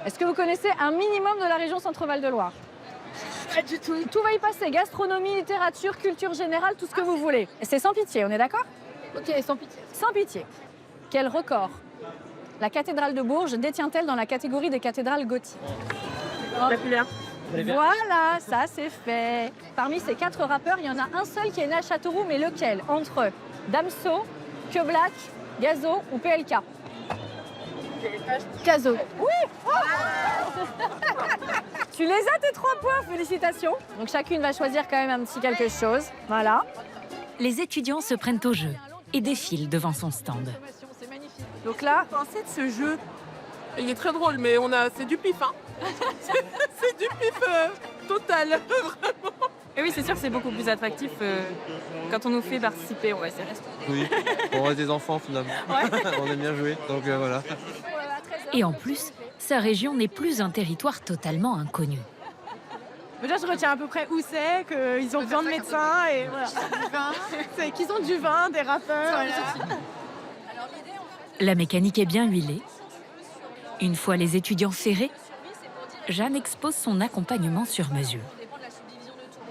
Est-ce que vous connaissez un minimum de la région Centre-Val de Loire? Pas du tout. Tout va y passer, gastronomie, littérature, culture générale, tout ce que vous voulez. Et c'est sans pitié, on est d'accord? Ok, sans pitié. Sans pitié. Quel record la cathédrale de Bourges détient-elle dans la catégorie des cathédrales gothiques? Populaire. Voilà, ça c'est fait. Parmi ces 4 rappeurs, il y en a un seul qui est né à Châteauroux, mais lequel? Entre Damso, Que Black Gazo ou PLK? Gazo. Oui. Tu les as tes 3 points, félicitations. Donc chacune va choisir quand même un petit quelque chose. Voilà. Les étudiants se prennent au jeu et défilent devant son stand. Donc là, pensez de ce jeu? Il est très drôle, mais c'est du pif, hein. C'est du pif total, vraiment. Et oui, c'est sûr que c'est beaucoup plus attractif quand on nous fait participer, on va essayer. Oui, on reste des enfants finalement. On aime bien jouer, donc voilà. Et en plus, sa région n'est plus un territoire totalement inconnu. Déjà, je retiens à peu près où c'est, qu'ils ont besoin de médecins et voilà. C'est qu'ils ont du vin, des rappeurs. La mécanique est bien huilée. Une fois les étudiants ferrés, Jeanne expose son accompagnement sur mesure.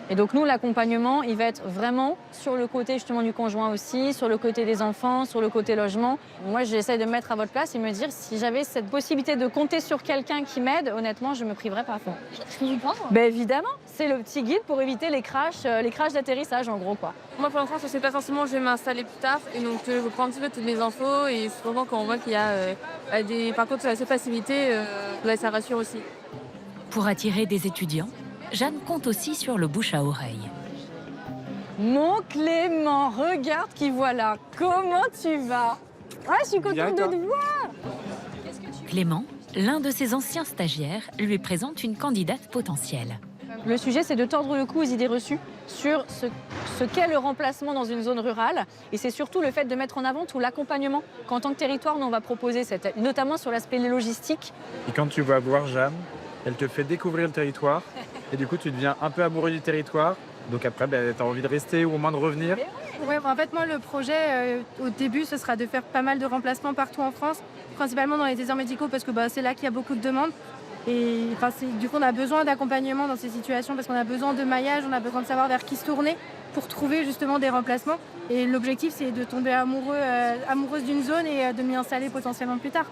Et donc nous, l'accompagnement, il va être vraiment sur le côté justement du conjoint aussi, sur le côté des enfants, sur le côté logement. Moi, j'essaie de me mettre à votre place et me dire si j'avais cette possibilité de compter sur quelqu'un qui m'aide, honnêtement, je me priverais pas à fond. Ben évidemment, c'est le petit guide pour éviter les crashs d'atterrissage en gros quoi. Moi, pour l'instant, je ne sais pas forcément où je vais m'installer plus tard. Et donc, je prends un petit peu toutes mes infos. Et souvent, quand on voit qu'il y a par contre, cette facilité, ça rassure aussi. Pour attirer des étudiants, Jeanne compte aussi sur le bouche à oreille. Mon Clément, regarde qui voilà. Comment tu vas? Ah, je suis contente de te voir. Clément, l'un de ses anciens stagiaires, lui présente une candidate potentielle. Le sujet, c'est de tordre le cou aux idées reçues sur ce qu'est le remplacement dans une zone rurale. Et c'est surtout le fait de mettre en avant tout l'accompagnement qu'en tant que territoire, nous, on va proposer, notamment sur l'aspect logistique. Et quand tu vas voir Jeanne, elle te fait découvrir le territoire. Et du coup, tu deviens un peu amoureux du territoire. Donc après, tu as envie de rester ou au moins de revenir. Ouais, en fait, moi, le projet, au début, ce sera de faire pas mal de remplacements partout en France, principalement dans les déserts médicaux, parce que c'est là qu'il y a beaucoup de demandes. Et du coup, on a besoin d'accompagnement dans ces situations, parce qu'on a besoin de maillage, on a besoin de savoir vers qui se tourner pour trouver justement des remplacements. Et l'objectif, c'est de tomber amoureuse d'une zone et de m'y installer potentiellement plus tard.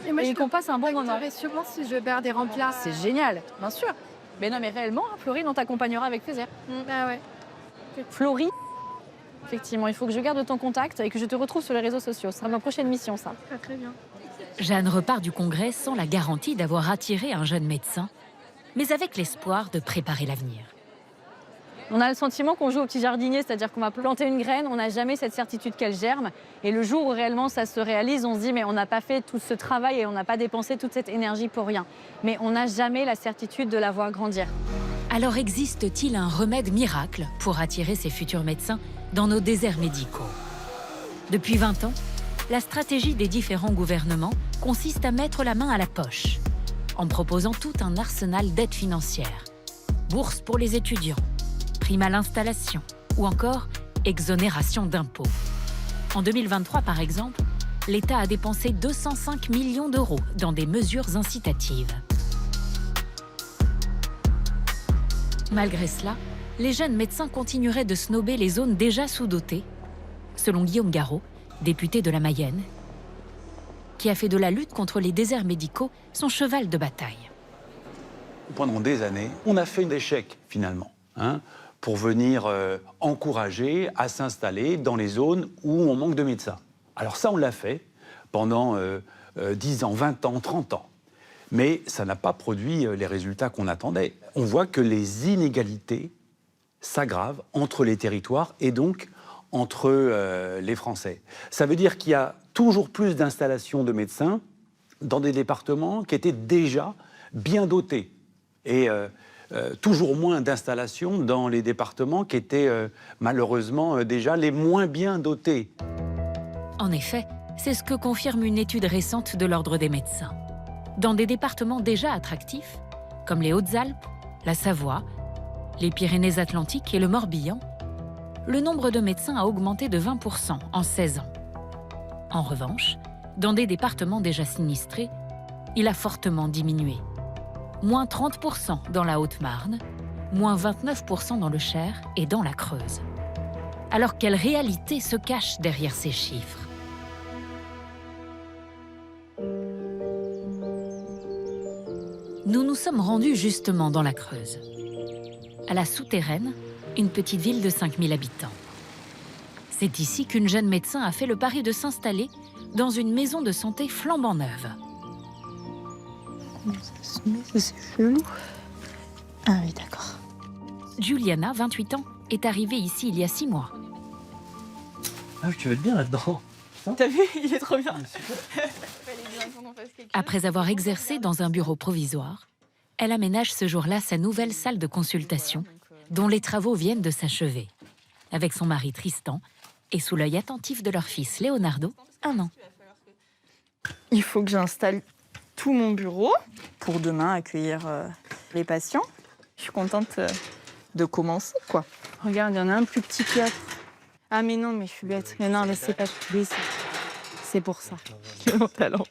Et qu'on passe un bon moment. Sûrement si je perds des remplaces. C'est génial, bien sûr. Mais non, mais réellement, Florie, on t'accompagnera avec plaisir. Ah ouais. Florie, effectivement, il faut que je garde ton contact et que je te retrouve sur les réseaux sociaux. Ce sera ma prochaine mission, ça. Ah, très bien. Jeanne repart du congrès sans la garantie d'avoir attiré un jeune médecin, mais avec l'espoir de préparer l'avenir. On a le sentiment qu'on joue au petit jardinier, c'est-à-dire qu'on va planter une graine, on n'a jamais cette certitude qu'elle germe. Et le jour où réellement ça se réalise, on se dit mais on n'a pas fait tout ce travail et on n'a pas dépensé toute cette énergie pour rien. Mais on n'a jamais la certitude de la voir grandir. Alors existe-t-il un remède miracle pour attirer ces futurs médecins dans nos déserts médicaux? Depuis 20 ans, la stratégie des différents gouvernements consiste à mettre la main à la poche, en proposant tout un arsenal d'aides financières. Bourses pour les étudiants, prime à l'installation ou encore exonération d'impôts. En 2023, par exemple, l'État a dépensé 205 millions d'euros dans des mesures incitatives. Malgré cela, les jeunes médecins continueraient de snober les zones déjà sous-dotées, selon Guillaume Garot, député de la Mayenne, qui a fait de la lutte contre les déserts médicaux son cheval de bataille. Pendant des années, on a fait un échec, finalement, pour venir encourager à s'installer dans les zones où on manque de médecins. Alors ça, on l'a fait pendant 10 ans, 20 ans, 30 ans. Mais ça n'a pas produit les résultats qu'on attendait. On voit que les inégalités s'aggravent entre les territoires et donc entre les Français. Ça veut dire qu'il y a toujours plus d'installations de médecins dans des départements qui étaient déjà bien dotés. Et toujours moins d'installations dans les départements qui étaient malheureusement déjà les moins bien dotés. En effet, c'est ce que confirme une étude récente de l'Ordre des médecins. Dans des départements déjà attractifs, comme les Hautes-Alpes, la Savoie, les Pyrénées-Atlantiques et le Morbihan, le nombre de médecins a augmenté de 20% en 16 ans. En revanche, dans des départements déjà sinistrés, il a fortement diminué. Moins 30% dans la Haute-Marne, moins 29% dans le Cher et dans la Creuse. Alors quelle réalité se cache derrière ces chiffres? Nous nous sommes rendus justement dans la Creuse. À la Souterraine, une petite ville de 5000 habitants. C'est ici qu'une jeune médecin a fait le pari de s'installer dans une maison de santé flambant neuve. C'est chelou. Ah oui, d'accord. Juliana, 28 ans, est arrivée ici il y a 6 mois. Ah, tu veux être bien là-dedans. T'as vu, il est trop bien. Après avoir exercé dans un bureau provisoire, elle aménage ce jour-là sa nouvelle salle de consultation, dont les travaux viennent de s'achever, avec son mari Tristan et sous l'œil attentif de leur fils Leonardo, 1 an. Il faut que j'installe tout mon bureau pour demain accueillir les patients. Je suis contente de commencer, quoi. Regarde, il y en a un plus petit que l'autre. Ah mais non, mais je suis bête. Mais non, mais c'est pas... C'est pour ça. Je vais monter à l'envers.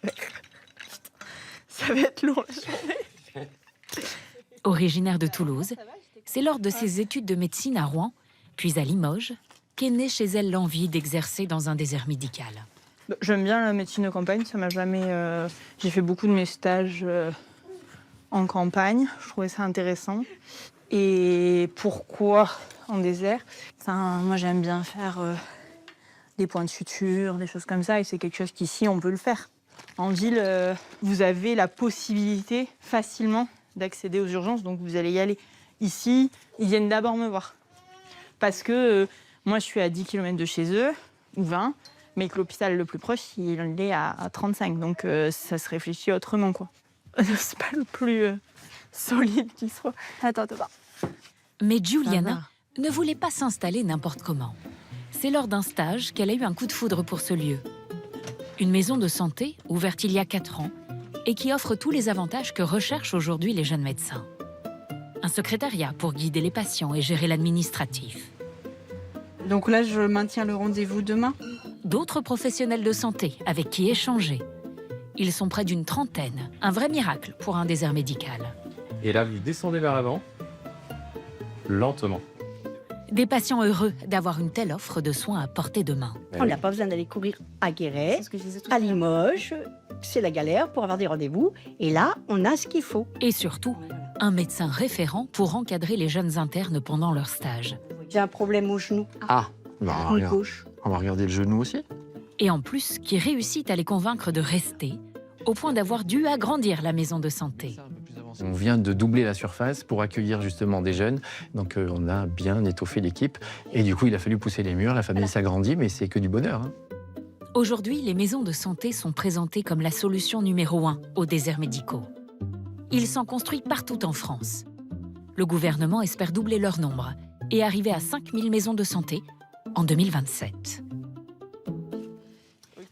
Ça va être long la journée. Originaire de Toulouse, c'est lors de ses études de médecine à Rouen, puis à Limoges, qu'est née chez elle l'envie d'exercer dans un désert médical. J'aime bien la médecine de campagne, ça m'a jamais... J'ai fait beaucoup de mes stages en campagne, je trouvais ça intéressant. Et pourquoi en désert? Moi j'aime bien faire des points de suture, des choses comme ça, et c'est quelque chose qu'ici on peut le faire. En ville, vous avez la possibilité facilement d'accéder aux urgences, donc vous allez y aller. Ici, ils viennent d'abord me voir. Parce que moi je suis à 10 km de chez eux, ou 20, mais que l'hôpital le plus proche, il est à 35. Donc ça se réfléchit autrement, quoi. C'est pas le plus solide qui soit. Attends. Mais Juliana ne voulait pas s'installer n'importe comment. C'est lors d'un stage qu'elle a eu un coup de foudre pour ce lieu. Une maison de santé ouverte il y a 4 ans et qui offre tous les avantages que recherchent aujourd'hui les jeunes médecins. Un secrétariat pour guider les patients et gérer l'administratif. Donc là, je maintiens le rendez-vous demain. D'autres professionnels de santé avec qui échanger. Ils sont près d'une 30aine, un vrai miracle pour un désert médical. Et là, vous descendez vers l'avant, lentement. Des patients heureux d'avoir une telle offre de soins à portée de main. On n'a pas besoin d'aller courir à Guéret, à Limoges. C'est la galère pour avoir des rendez-vous. Et là, on a ce qu'il faut. Et surtout, un médecin référent pour encadrer les jeunes internes pendant leur stage. J'ai un problème au genou. Ah, Gauche. on va regarder le genou aussi. Et en plus, qui réussit à les convaincre de rester, au point d'avoir dû agrandir la maison de santé. On vient de doubler la surface pour accueillir justement des jeunes. Donc on a bien étoffé l'équipe. Et du coup, il a fallu pousser les murs. La famille s'agrandit, mais c'est que du bonheur. Aujourd'hui, les maisons de santé sont présentées comme la solution numéro 1 aux déserts médicaux. Ils sont construits partout en France. Le gouvernement espère doubler leur nombre et arriver à 5000 maisons de santé en 2027.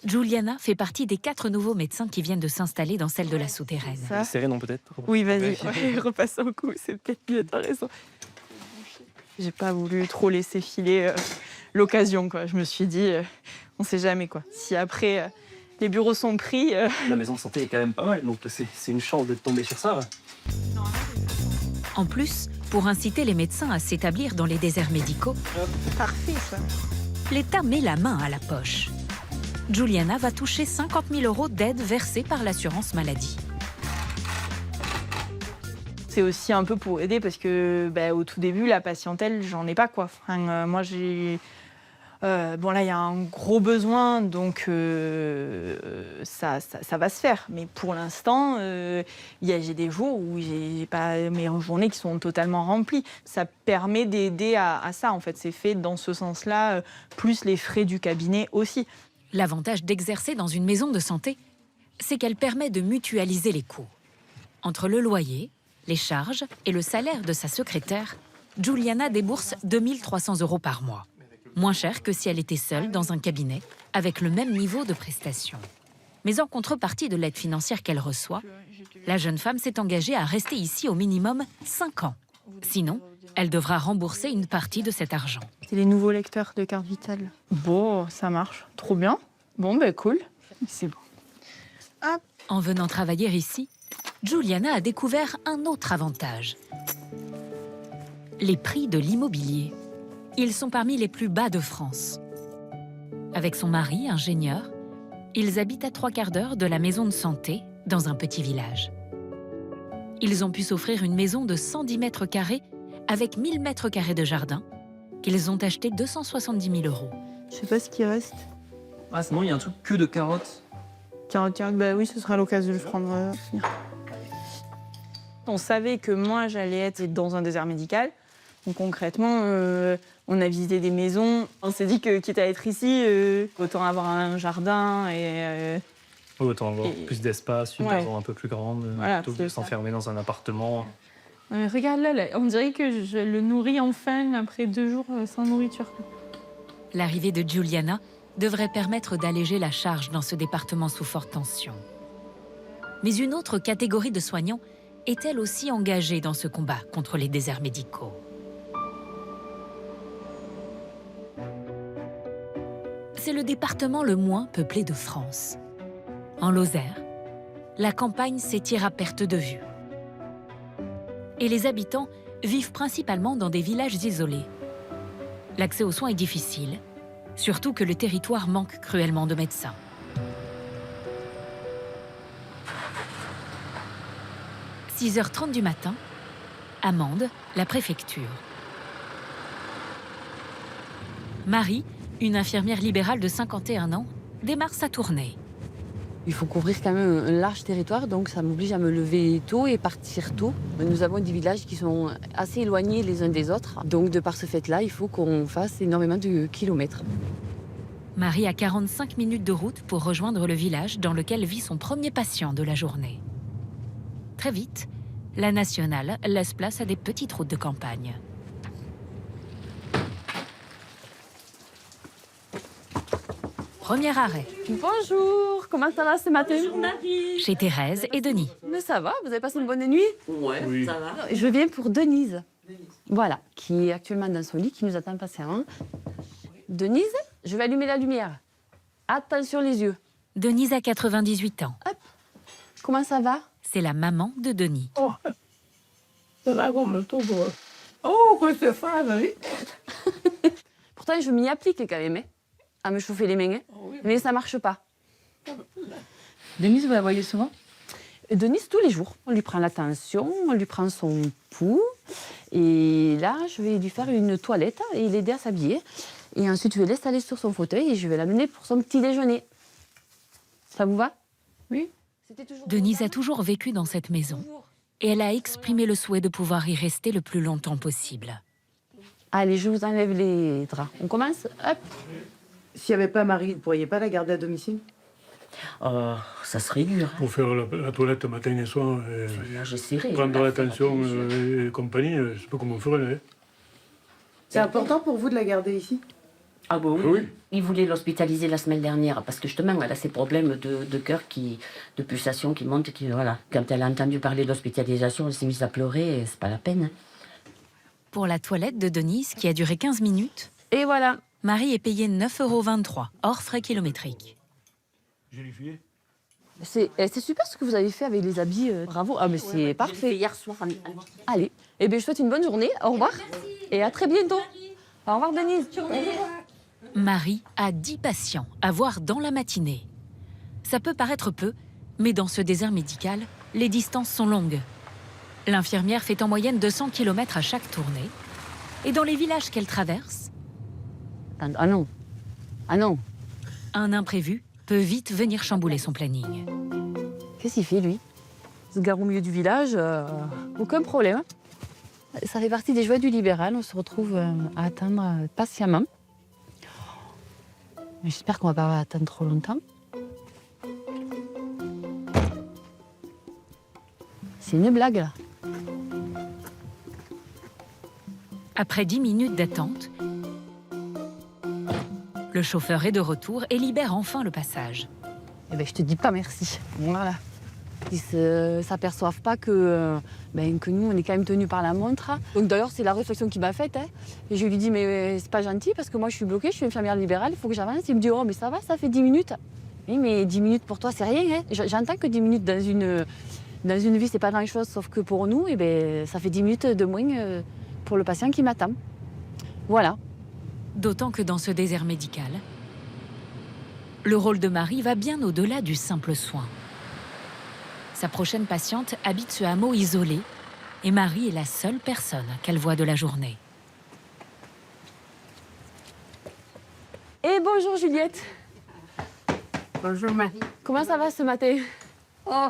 Juliana fait partie des 4 nouveaux médecins qui viennent de s'installer dans celle de la souterraine. Serré, non, peut-être? Oui, vas-y, repasse un coup, c'est peut-être mieux, t'as raison. J'ai pas voulu trop laisser filer l'occasion, quoi. Je me suis dit, on sait jamais, quoi. Si après, les bureaux sont pris... La maison de santé est quand même pas mal, donc c'est une chance de tomber sur ça. Ouais. En plus, pour inciter les médecins à s'établir dans les déserts médicaux, parfait, ça. L'État met la main à la poche. Juliana va toucher 50 000 € d'aide versée par l'assurance maladie. C'est aussi un peu pour aider parce que au tout début, la patientèle, j'en ai pas, quoi. Enfin, moi, j'ai... bon, là, il y a un gros besoin, donc ça va se faire. Mais pour l'instant, j'ai des jours où j'ai pas mes journées qui sont totalement remplies. Ça permet d'aider à ça, en fait. C'est fait dans ce sens-là, plus les frais du cabinet aussi. L'avantage d'exercer dans une maison de santé, c'est qu'elle permet de mutualiser les coûts. Entre le loyer, les charges et le salaire de sa secrétaire, Juliana débourse 2 300 € par mois. Moins cher que si elle était seule dans un cabinet, avec le même niveau de prestation. Mais en contrepartie de l'aide financière qu'elle reçoit, la jeune femme s'est engagée à rester ici au minimum 5 ans. Sinon, elle devra rembourser une partie de cet argent. C'est les nouveaux lecteurs de carte vitale. Bon, ça marche. Trop bien. Bon, cool. C'est bon. Hop. En venant travailler ici, Juliana a découvert un autre avantage. Les prix de l'immobilier. Ils sont parmi les plus bas de France. Avec son mari, ingénieur, ils habitent à 3/4 d'heure de la maison de santé, dans un petit village. Ils ont pu s'offrir une maison de 110 mètres carrés avec 1000 mètres carrés de jardin, qu'ils ont acheté 270 000 €. Je sais pas ce qui reste. Ah, sinon, il y a un truc que de carottes. Tiens, bah oui, ce sera l'occasion de le prendre. On savait que moi, j'allais être dans un désert médical. Donc concrètement, on a visité des maisons. On s'est dit que quitte à être ici, autant avoir un jardin et... Autant avoir plus d'espace, une maison un peu plus grande, voilà, plutôt que de s'enfermer dans un appartement. Regarde là, on dirait que je le nourris enfin après 2 jours sans nourriture. L'arrivée de Giuliana devrait permettre d'alléger la charge dans ce département sous forte tension. Mais une autre catégorie de soignants est elle aussi engagée dans ce combat contre les déserts médicaux. C'est le département le moins peuplé de France. En Lozère, la campagne s'étire à perte de vue. Et les habitants vivent principalement dans des villages isolés. L'accès aux soins est difficile, surtout que le territoire manque cruellement de médecins. « 6h30 du matin, à Mende, la préfecture. Marie, une infirmière libérale de 51 ans, démarre sa tournée. Il faut couvrir quand même un large territoire, donc ça m'oblige à me lever tôt et partir tôt. Nous avons des villages qui sont assez éloignés les uns des autres, donc de par ce fait-là, il faut qu'on fasse énormément de kilomètres. Marie a 45 minutes de route pour rejoindre le village dans lequel vit son premier patient de la journée. Très vite, la nationale laisse place à des petites routes de campagne. Premier arrêt. Bonjour, comment ça va ce matin? Bonjour Marie. Chez Thérèse et Denis. Mais ça va, vous avez passé une bonne nuit? Ouais, oui. Ça va. Je viens pour Denise. Voilà, qui est actuellement dans son lit, qui nous attend patiemment. Denise, je vais allumer la lumière. Attention les yeux. Denise a 98 ans. Hop. Comment ça va? C'est la maman de Denis. Oh, ça va comme le tout. Oh, que c'est fun, oui. Pourtant, je m'y applique quand même, hein, à me chauffer les mains, hein, mais ça marche pas. Denise, vous la voyez souvent? Denise, tous les jours. On lui prend la tension, on lui prend son pouls. Et là, je vais lui faire une toilette et l'aider à s'habiller. Et ensuite, je vais l'installer sur son fauteuil et je vais l'amener pour son petit déjeuner. Ça vous va? Oui. Denise a toujours vécu dans cette maison. Et elle a exprimé le souhait de pouvoir y rester le plus longtemps possible. Allez, je vous enlève les draps. On commence? Hop. S'il n'y avait pas Marie, vous ne pourriez pas la garder à domicile? Ça serait dur. Pour faire la toilette matin et soir, prendre l'attention et compagnie, je sais pas comment on ferait. Hein. C'est important pour vous de la garder ici? Ah bon? Oui. Il voulait l'hospitaliser la semaine dernière parce que justement, elle a ces problèmes de cœur, de pulsation qui montent. Voilà. Quand elle a entendu parler d'hospitalisation, elle s'est mise à pleurer, c'est pas la peine. Pour la toilette de Denise, qui a duré 15 minutes, et voilà. Marie est payée 9,23 €, hors frais kilométriques. C'est super ce que vous avez fait avec les habits. Bravo. Ah, mais c'est parfait. Hier soir. Allez. Eh bien, je souhaite une bonne journée. Au revoir. Et à très bientôt. Au revoir, Denise. Marie a 10 patients à voir dans la matinée. Ça peut paraître peu, mais dans ce désert médical, les distances sont longues. L'infirmière fait en moyenne 200 km à chaque tournée. Et dans les villages qu'elle traverse... Ah non. Ah non. Un imprévu peut vite venir chambouler son planning. Qu'est-ce qu'il fait, lui? Il se gare au milieu du village, aucun problème. Ça fait partie des joies du libéral. On se retrouve à attendre patiemment. J'espère qu'on ne va pas attendre trop longtemps. C'est une blague, là. Après 10 minutes d'attente, le chauffeur est de retour et libère enfin le passage. Eh ben, je te dis pas merci. Voilà. Ils ne s'aperçoivent pas que nous, on est quand même tenus par la montre. Donc d'ailleurs, c'est la réflexion qui m'a faite. Hein. Et je lui dis, mais c'est pas gentil parce que moi, je suis bloquée, je suis infirmière libérale, il faut que j'avance. Il me dit, oh, mais ça va, ça fait 10 minutes. Oui, mais 10 minutes pour toi, c'est rien. Hein. J'entends que 10 minutes dans une vie, c'est pas grand-chose. Sauf que pour nous, eh ben, ça fait 10 minutes de moins pour le patient qui m'attend. Voilà. D'autant que dans ce désert médical, le rôle de Marie va bien au-delà du simple soin. Sa prochaine patiente habite ce hameau isolé et Marie est la seule personne qu'elle voit de la journée. Et bonjour Juliette. Bonjour Marie. Comment ça va ce matin? Oh.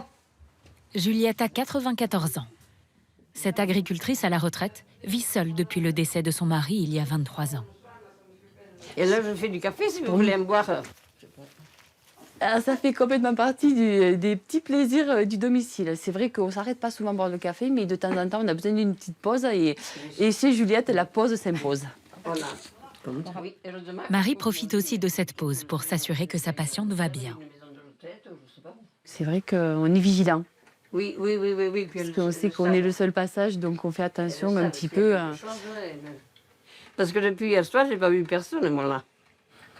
Juliette a 94 ans. Cette agricultrice à la retraite vit seule depuis le décès de son mari il y a 23 ans. Et là, je fais du café si vous voulez en boire. Alors, ça fait complètement partie des petits plaisirs du domicile. C'est vrai qu'on ne s'arrête pas souvent à boire le café, mais de temps en temps, on a besoin d'une petite pause. Et chez Juliette, la pause s'impose. Voilà. Marie profite aussi de cette pause pour s'assurer que sa patiente va bien. C'est vrai qu'on est vigilant. Oui. Parce qu'on sait qu'on est le seul passage, donc on fait attention un petit peu. Parce que depuis hier soir, j'ai pas vu personne, moi, là.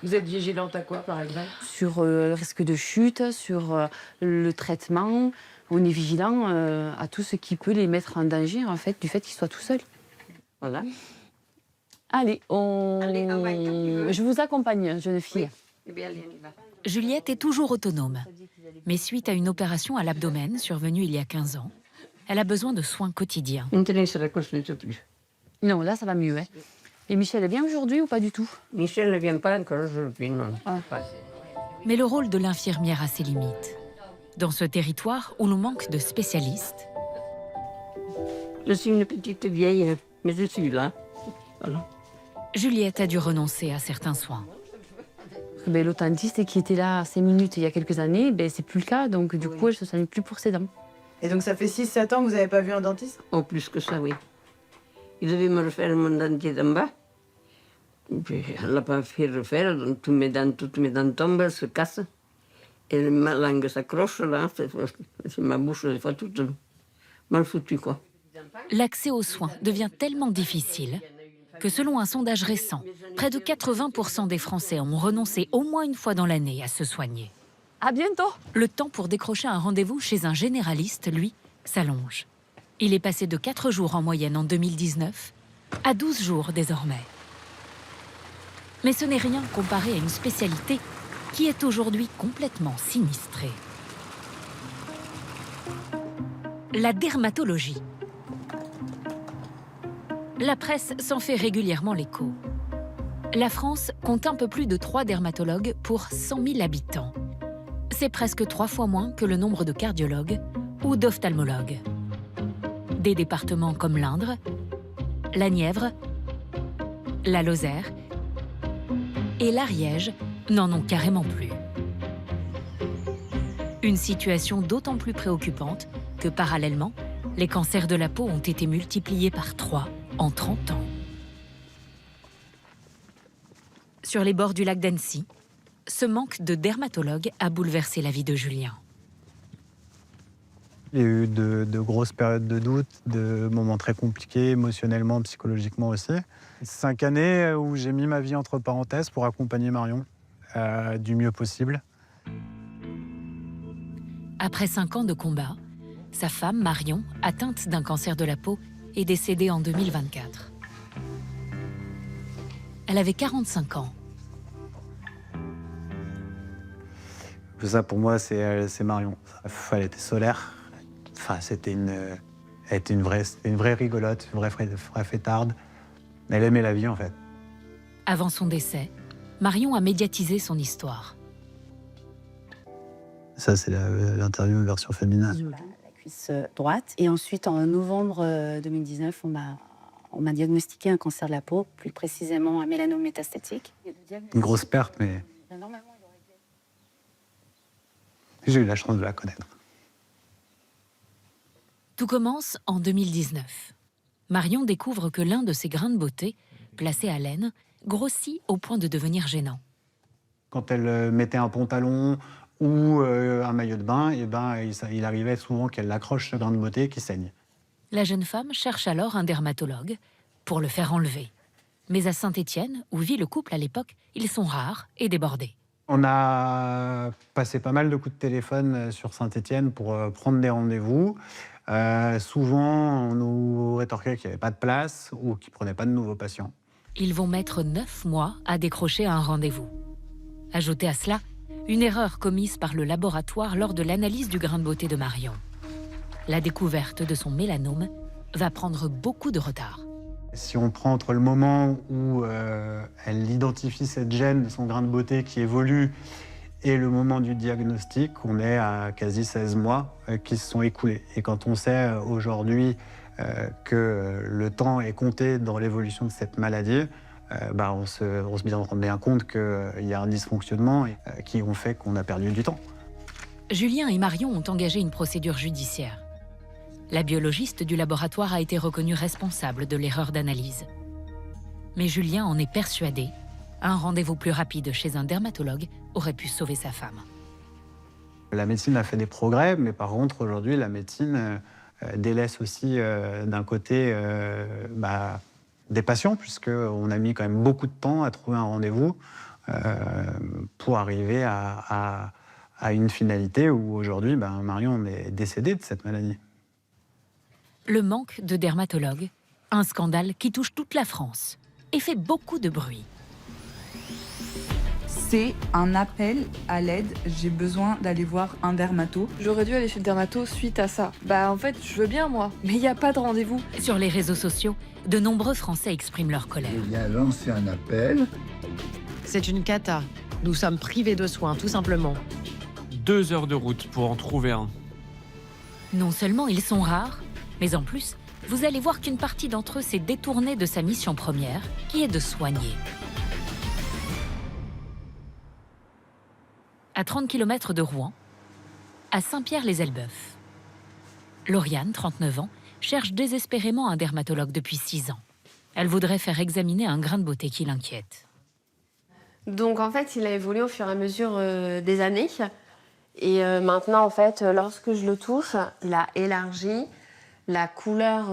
Vous êtes vigilante à quoi, par exemple? Sur le risque de chute, sur le traitement. On est vigilant à tout ce qui peut les mettre en danger, en fait, du fait qu'ils soient tout seuls. Voilà. Allez, je vous accompagne, jeune fille. Juliette est toujours autonome. Mais suite à une opération à l'abdomen survenue il y a 15 ans, elle a besoin de soins quotidiens. Maintenant, ça ne consulte plus. Non, là, ça va mieux. Hein. Et Michel, elle vient aujourd'hui ou pas du tout? Michel ne vient pas encore aujourd'hui, non. Ah. Mais le rôle de l'infirmière a ses limites. Dans ce territoire où l'on manque de spécialistes, je suis une petite vieille, mais je suis là. Voilà. Juliette a dû renoncer à certains soins. L'autre dentiste qui était là 5 minutes il y a quelques années, c'est plus le cas, donc du coup, elle ne se soigne plus pour ses dents. Et donc ça fait 6-7 ans que vous n'avez pas vu un dentiste? Oh, plus que ça, oui. Il devait me refaire mon dentier d'en bas. Et puis, elle ne l'a pas fait refaire, donc toutes mes dents tombent, elles se cassent. Et ma langue s'accroche, là, c'est ma bouche, des fois, toute mal foutue, quoi. L'accès aux soins devient tellement difficile que selon un sondage récent, près de 80% des Français ont renoncé au moins une fois dans l'année à se soigner. À bientôt. Le temps pour décrocher un rendez-vous chez un généraliste, lui, s'allonge. Il est passé de 4 jours en moyenne en 2019 à 12 jours désormais. Mais ce n'est rien comparé à une spécialité qui est aujourd'hui complètement sinistrée. La dermatologie. La presse s'en fait régulièrement l'écho. La France compte un peu plus de 3 dermatologues pour 100 000 habitants. C'est presque 3 fois moins que le nombre de cardiologues ou d'ophtalmologues. Des départements comme l'Indre, la Nièvre, la Lozère et l'Ariège n'en ont carrément plus. Une situation d'autant plus préoccupante que parallèlement, les cancers de la peau ont été multipliés par 3 en 30 ans. Sur les bords du lac d'Annecy, ce manque de dermatologues a bouleversé la vie de Julien. Il y a eu de grosses périodes de doute, de moments très compliqués, émotionnellement, psychologiquement aussi. 5 années où j'ai mis ma vie entre parenthèses pour accompagner Marion du mieux possible. Après 5 ans de combat, sa femme, Marion, atteinte d'un cancer de la peau, est décédée en 2024. Elle avait 45 ans. Ça, pour moi, c'est Marion. Elle était solaire. Enfin, c'était une vraie rigolote, une vraie fêtarde. Elle aimait la vie, en fait. Avant son décès, Marion a médiatisé son histoire. Ça, c'est l'interview version féminine. La cuisse droite. Et ensuite, en novembre 2019, on m'a diagnostiqué un cancer de la peau, plus précisément un mélanome métastatique. Une grosse perte, mais j'ai eu la chance de la connaître. Tout commence en 2019. Marion découvre que l'un de ses grains de beauté, placé à l'aine, grossit au point de devenir gênant. Quand elle mettait un pantalon ou un maillot de bain, il arrivait souvent qu'elle accroche ce grain de beauté qui saigne. La jeune femme cherche alors un dermatologue pour le faire enlever. Mais à Saint-Étienne, où vit le couple à l'époque, ils sont rares et débordés. On a passé pas mal de coups de téléphone sur Saint-Étienne pour prendre des rendez-vous. Souvent, on nous rétorquait qu'il n'y avait pas de place ou qu'ils ne prenaient pas de nouveaux patients. Ils vont mettre 9 mois à décrocher un rendez-vous. Ajoutez à cela une erreur commise par le laboratoire lors de l'analyse du grain de beauté de Marion. La découverte de son mélanome va prendre beaucoup de retard. Si on prend entre le moment où elle identifie cette gêne de son grain de beauté qui évolue et le moment du diagnostic, on est à quasi 16 mois qui se sont écoulés. Et quand on sait aujourd'hui que le temps est compté dans l'évolution de cette maladie, on se rend bien compte qu'il y a un dysfonctionnement qui ont fait qu'on a perdu du temps. Julien et Marion ont engagé une procédure judiciaire. La biologiste du laboratoire a été reconnue responsable de l'erreur d'analyse. Mais Julien en est persuadé. Un rendez-vous plus rapide chez un dermatologue aurait pu sauver sa femme. La médecine a fait des progrès, mais par contre, aujourd'hui, la médecine délaisse aussi d'un côté des patients, puisqu'on a mis quand même beaucoup de temps à trouver un rendez-vous pour arriver à une finalité où aujourd'hui, Marion est décédée de cette maladie. Le manque de dermatologues, un scandale qui touche toute la France et fait beaucoup de bruit. C'est un appel à l'aide. J'ai besoin d'aller voir un dermato. J'aurais dû aller chez le dermato suite à ça. En fait, je veux bien moi, mais il n'y a pas de rendez-vous. Sur les réseaux sociaux, de nombreux Français expriment leur colère. Il a lancé un appel. C'est une cata. Nous sommes privés de soins, tout simplement. 2 heures de route pour en trouver un. Non seulement ils sont rares, mais en plus, vous allez voir qu'une partie d'entre eux s'est détournée de sa mission première, qui est de soigner. À 30 km de Rouen, à Saint-Pierre-les-Elbeuf. Lauriane, 39 ans, cherche désespérément un dermatologue depuis 6 ans. Elle voudrait faire examiner un grain de beauté qui l'inquiète. Donc en fait, il a évolué au fur et à mesure des années. Et maintenant, en fait, lorsque je le touche, il a élargi, la couleur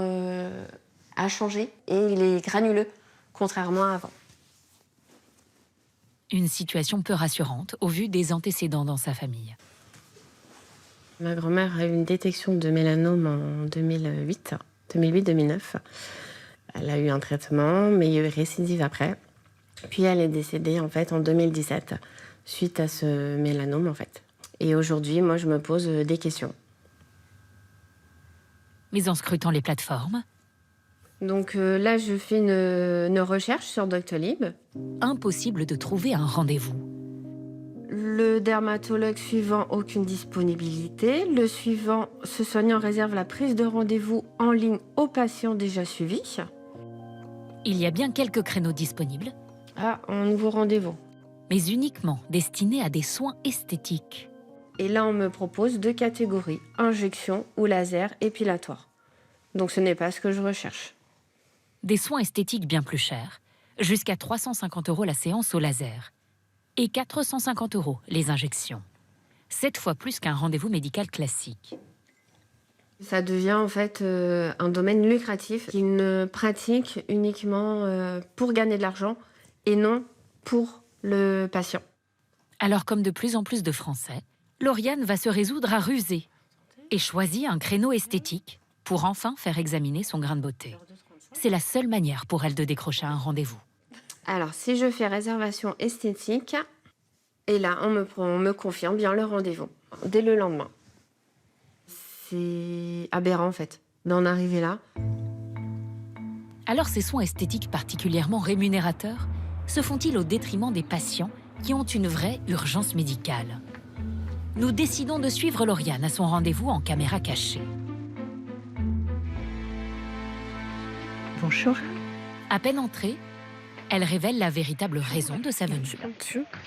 a changé et il est granuleux, contrairement à avant. Une situation peu rassurante au vu des antécédents dans sa famille. Ma grand-mère a eu une détection de mélanome en 2008-2009. Elle a eu un traitement, mais il y a eu récidive après. Puis elle est décédée en fait en 2017 suite à ce mélanome en fait. Et aujourd'hui, moi, je me pose des questions. Mais en scrutant les plateformes... Donc là, je fais une recherche sur Doctolib. Impossible de trouver un rendez-vous. Le dermatologue suivant, aucune disponibilité. Le suivant, ce soignant réserve la prise de rendez-vous en ligne aux patients déjà suivis. Il y a bien quelques créneaux disponibles. Ah, un nouveau rendez-vous. Mais uniquement destinés à des soins esthétiques. Et là, on me propose 2 catégories, injection ou laser épilatoire. Donc ce n'est pas ce que je recherche. Des soins esthétiques bien plus chers, jusqu'à 350 € la séance au laser. Et 450 € les injections. 7 fois plus qu'un rendez-vous médical classique. Ça devient en fait un domaine lucratif, une pratique uniquement pour gagner de l'argent et non pour le patient. Alors comme de plus en plus de Français, Lauriane va se résoudre à ruser et choisit un créneau esthétique pour enfin faire examiner son grain de beauté. C'est la seule manière pour elle de décrocher un rendez-vous. Alors, si je fais réservation esthétique, et là, on me confirme bien le rendez-vous, dès le lendemain. C'est aberrant, en fait, d'en arriver là. Alors, ces soins esthétiques particulièrement rémunérateurs se font-ils au détriment des patients qui ont une vraie urgence médicale? Nous décidons de suivre Lauriane à son rendez-vous en caméra cachée. Bonjour. À peine entrée, elle révèle la véritable raison de sa venue.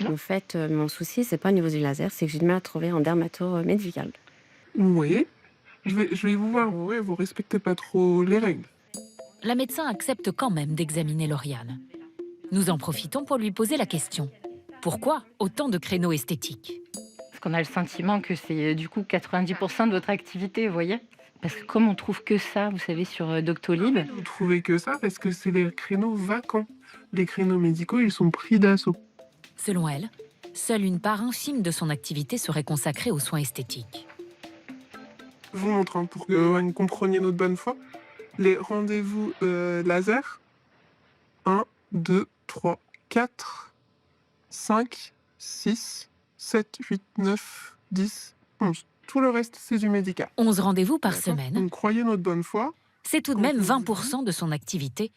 En fait, mon souci, c'est pas au niveau du laser, c'est que j'ai du mal à trouver un dermato-médical. Oui, je vais vous voir, oui, vous respectez pas trop les règles. La médecin accepte quand même d'examiner Lauriane. Nous en profitons pour lui poser la question. Pourquoi autant de créneaux esthétiques? Parce qu'on a le sentiment que c'est du coup 90% de votre activité, vous voyez? Parce que comme on trouve que ça, vous savez, sur Doctolib... Vous trouvez que ça parce que c'est les créneaux vacants. Les créneaux médicaux, ils sont pris d'assaut. Selon elle, seule une part infime de son activité serait consacrée aux soins esthétiques. Je vous montre pour que vous compreniez notre bonne foi. Les rendez-vous laser. 1, 2, 3, 4, 5, 6, 7, 8, 9, 10, 11. Tout le reste, c'est du médical. 11 rendez-vous par semaine. Donc, croyez notre bonne foi. C'est tout de même 20% de son activité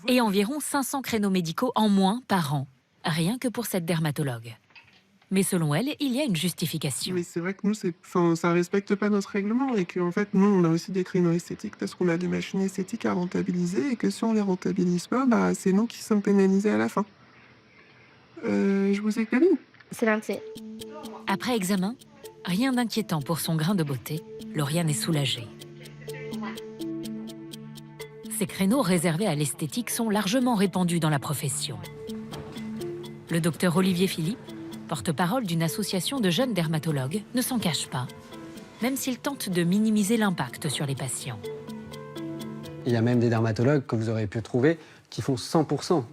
et environ 500 créneaux médicaux en moins par an, rien que pour cette dermatologue. Mais selon elle, il y a une justification. Mais c'est vrai que nous, ça respecte pas notre règlement et qu'en fait, nous, on a aussi des créneaux esthétiques parce qu'on a des machines esthétiques à rentabiliser et que si on les rentabilise pas, bah, c'est nous qui sommes pénalisés à la fin. Je vous examine. C'est lundi. Après examen, rien d'inquiétant pour son grain de beauté, Lauriane est soulagée. Ces créneaux réservés à l'esthétique sont largement répandus dans la profession. Le docteur Olivier Philippe, porte-parole d'une association de jeunes dermatologues, ne s'en cache pas, même s'il tente de minimiser l'impact sur les patients. Il y a même des dermatologues que vous aurez pu trouver qui font 100%,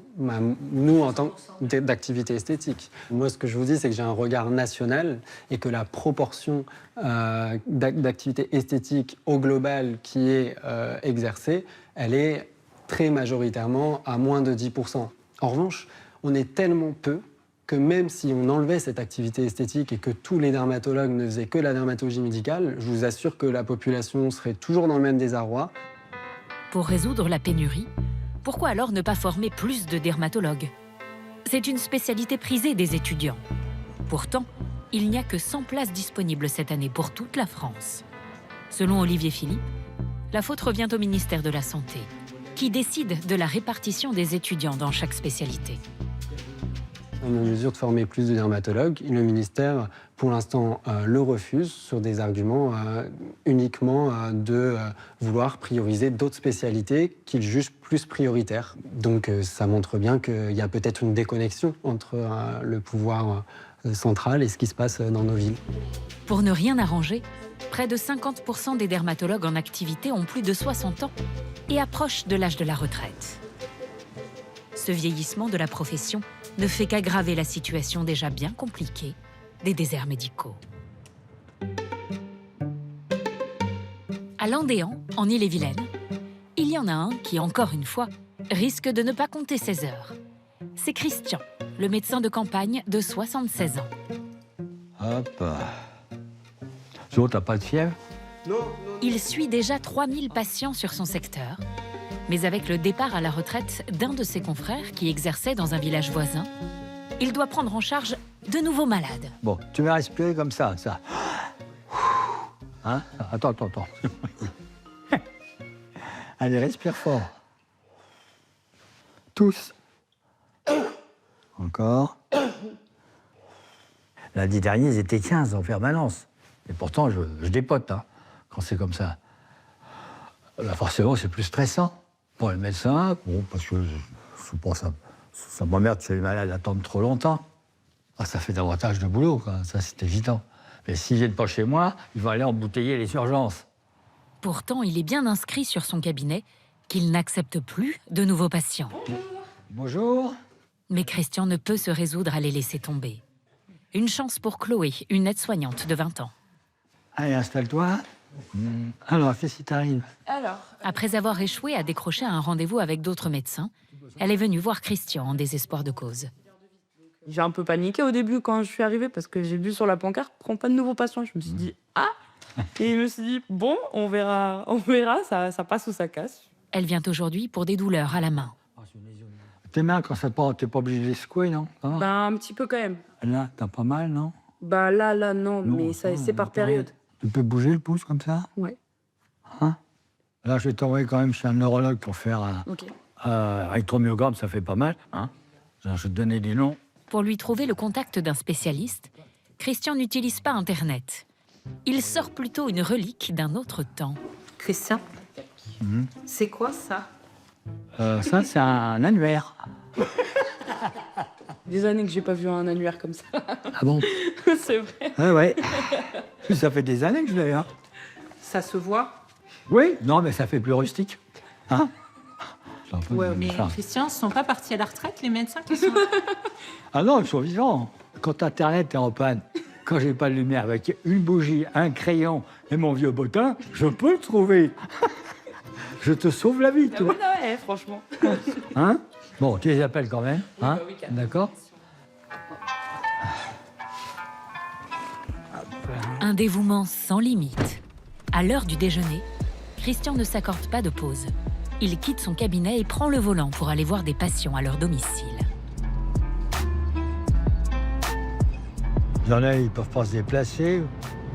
nous, en tant d'activité esthétique. Moi, ce que je vous dis, c'est que j'ai un regard national et que la proportion d'activité esthétique au global qui est exercée, elle est très majoritairement à moins de 10%. En revanche, on est tellement peu que même si on enlevait cette activité esthétique et que tous les dermatologues ne faisaient que la dermatologie médicale, je vous assure que la population serait toujours dans le même désarroi. Pour résoudre la pénurie, pourquoi alors ne pas former plus de dermatologues? C'est une spécialité prisée des étudiants. Pourtant, il n'y a que 100 places disponibles cette année pour toute la France. Selon Olivier Philippe, la faute revient au ministère de la Santé, qui décide de la répartition des étudiants dans chaque spécialité. On est en mesure de former plus de dermatologues. Le ministère, pour l'instant, le refuse sur des arguments uniquement de vouloir prioriser d'autres spécialités qu'il juge plus prioritaires. Donc ça montre bien qu'il y a peut-être une déconnexion entre le pouvoir central et ce qui se passe dans nos villes. Pour ne rien arranger, près de 50% des dermatologues en activité ont plus de 60 ans et approchent de l'âge de la retraite. Ce vieillissement de la profession ne fait qu'aggraver la situation déjà bien compliquée des déserts médicaux. À Landéan, en Ille-et-Vilaine, il y en a un qui, encore une fois, risque de ne pas compter ses heures. C'est Christian, le médecin de campagne de 76 ans. Hop. Jo, t'as pas de fièvre? Non. Il suit déjà 3000 patients sur son secteur. Mais avec le départ à la retraite d'un de ses confrères qui exerçait dans un village voisin, il doit prendre en charge de nouveaux malades. Bon, tu vas respirer comme ça. Hein? Attends. Allez, respire fort. Tous. Encore. Lundi dernier, ils étaient 15 en permanence. Et pourtant, je dépote, hein, quand c'est comme ça. Là, forcément, c'est plus stressant. Pour les médecins, bon, parce que je pense ça m'emmerde que les malades attendent trop longtemps. Ah, ça fait davantage de boulot, quoi. Ça c'est évident. Mais s'ils viennent pas chez moi, ils vont aller embouteiller les urgences. Pourtant, il est bien inscrit sur son cabinet qu'il n'accepte plus de nouveaux patients. Bonjour. Mais Christian ne peut se résoudre à les laisser tomber. Une chance pour Chloé, une aide-soignante de 20 ans. Allez, installe-toi. Alors, qu'est-ce qui t'arrive? Après avoir échoué à décrocher un rendez-vous avec d'autres médecins, elle est venue voir Christian en désespoir de cause. J'ai un peu paniqué au début quand je suis arrivée parce que j'ai vu sur la pancarte « Prends pas de nouveaux patients ». Je me suis dit « Ah !» Et je me suis dit « Bon, on verra, ça passe ou ça casse ». Elle vient aujourd'hui pour des douleurs à la main. Tes mains, quand ça part, t'es pas obligé de les secouer, non? Un petit peu quand même. Là, t'as pas mal, non? Là, non, mais c'est par période. Tu peux bouger le pouce comme ça? Ouais. Hein? Là, je vais t'envoyer quand même chez un neurologue pour faire un électromyogramme, ça fait pas mal. Hein? Je vais te donner des noms. Pour lui trouver le contact d'un spécialiste, Christian n'utilise pas Internet. Il sort plutôt une relique d'un autre temps. Christian, c'est quoi ça? Ça, c'est un annuaire. Des années que j'ai pas vu un annuaire comme ça. Ah bon? C'est vrai. Ouais. Ça fait des années que je l'ai. Hein. Ça se voit? Oui, non, mais ça fait plus rustique. Hein? Ouais, mais Christian, ils ne sont pas partis à la retraite, les médecins qui sont là? Ah non, ils sont vivants. Quand Internet est en panne, quand j'ai pas de lumière, avec une bougie, un crayon et mon vieux bottin, je peux le trouver. Je te sauve la vie, toi. Ouais, franchement. Hein? Bon, tu les appelles quand même, hein? D'accord? Un dévouement sans limite. À l'heure du déjeuner, Christian ne s'accorde pas de pause. Il quitte son cabinet et prend le volant pour aller voir des patients à leur domicile. Il y en a, ils ne peuvent pas se déplacer.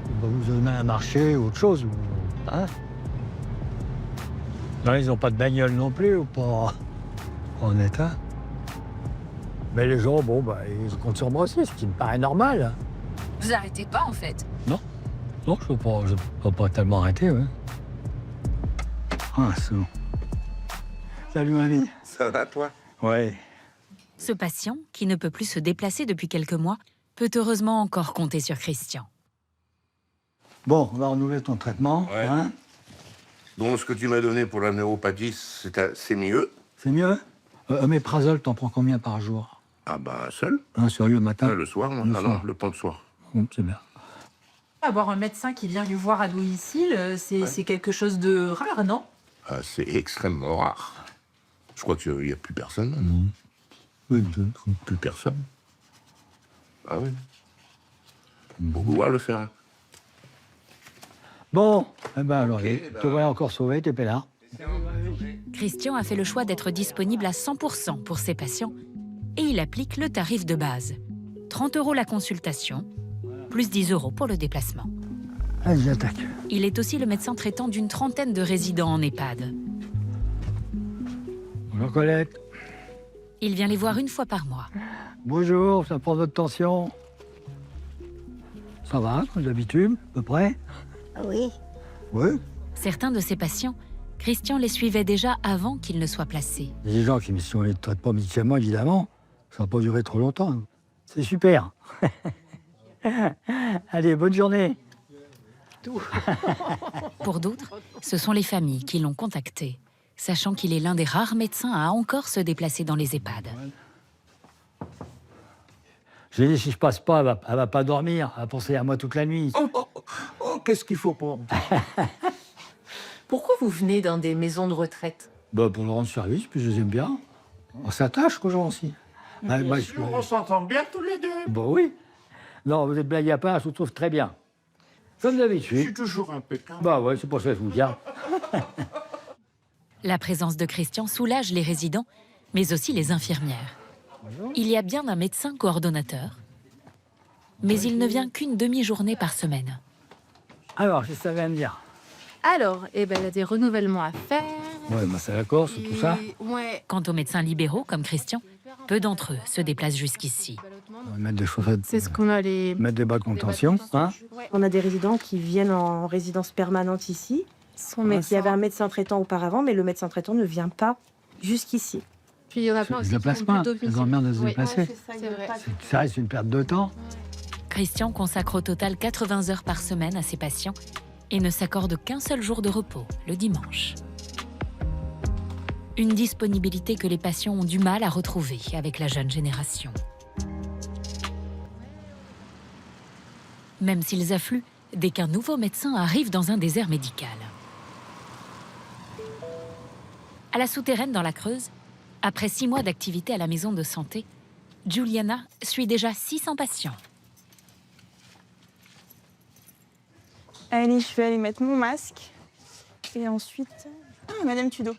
On va vous donner un marché ou autre chose. Hein? Non, ils n'ont pas de bagnole non plus, ou pas en état. Mais les gens, bon, bah, ils comptent sur moi aussi, ce qui me paraît normal. Vous arrêtez pas, en fait. Non, je ne peux pas tellement arrêter, ouais. Ah, c'est bon. Salut, mamie. Ça va, toi? Ouais. Ce patient, qui ne peut plus se déplacer depuis quelques mois, peut heureusement encore compter sur Christian. Bon, on va renouveler ton traitement. Ouais. Hein? Donc, ce que tu m'as donné pour la neuropathie, c'est mieux? C'est mieux? Oméprazole, t'en prends combien par jour? Ah bah, seul. Un sur le matin? Le soir, non. Non, le prends le soir. C'est bien. Avoir un médecin qui vient lui voir à domicile, c'est quelque chose de rare, non? Ah, c'est extrêmement rare. Je crois qu'il n'y a plus personne. Oui, plus personne. Ah oui. Pour pouvoir le faire. Bon, eh ben alors, tu devrais encore sauver tes pélars. Christian a fait le choix d'être disponible à 100% pour ses patients et il applique le tarif de base. 30 € la consultation, plus 10 € pour le déplacement. Allez, j'attaque. Il est aussi le médecin traitant d'une trentaine de résidents en EHPAD. Bonjour Colette. Il vient les voir une fois par mois. Bonjour, ça prend votre tension? Ça va, comme d'habitude, à peu près? Oui. Oui. Certains de ses patients, Christian les suivait déjà avant qu'ils ne soient placés. Il y a des gens qui, si on ne les traite pas médicalement, évidemment, ça ne va pas durer trop longtemps. C'est super. Allez, bonne journée. Pour d'autres, ce sont les familles qui l'ont contacté, sachant qu'il est l'un des rares médecins à encore se déplacer dans les EHPAD. J'ai dit, si je passe pas, elle va pas dormir, elle va penser à moi toute la nuit. Qu'est-ce qu'il faut pour... Pourquoi vous venez dans des maisons de retraite? Bah, pour leur rendre service, puis je les aime bien. On s'attache aux gens aussi. On s'entend bien tous les deux. Bon, oui. Non, vous êtes blague à part, je vous trouve très bien. Comme d'habitude. Je suis toujours impeccable. Bah ouais, c'est pour ça que je vous dis. La présence de Christian soulage les résidents, mais aussi les infirmières. Il y a bien un médecin coordonnateur, mais il ne vient qu'une demi-journée par semaine. Alors, je savais me dire. Alors, il y a des renouvellements à faire. Ouais, bah c'est la Corse, tout ça. Ouais. Quant aux médecins libéraux, comme Christian, peu d'entre eux se déplacent jusqu'ici. On va mettre des chaussettes. C'est ce qu'on a les... Mettre des bas de contention, hein. On a des résidents qui viennent en résidence permanente ici. Il y avait un médecin traitant auparavant, mais le médecin traitant ne vient pas jusqu'ici. Puis il y en a plein aussi Ils ne qui déplacent sont pas, plus domicile. ils emmerdent de se Oui. déplacer. Ouais, c'est vrai. Ça reste une perte de temps. Christian consacre au total 80 heures par semaine à ses patients et ne s'accorde qu'un seul jour de repos, le dimanche. Une disponibilité que les patients ont du mal à retrouver avec la jeune génération. Même s'ils affluent dès qu'un nouveau médecin arrive dans un désert médical. À la souterraine dans la Creuse, après 6 mois d'activité à la maison de santé, Juliana suit déjà 600 patients. Allez, je vais aller mettre mon masque. Et ensuite... Ah, Madame Tudo.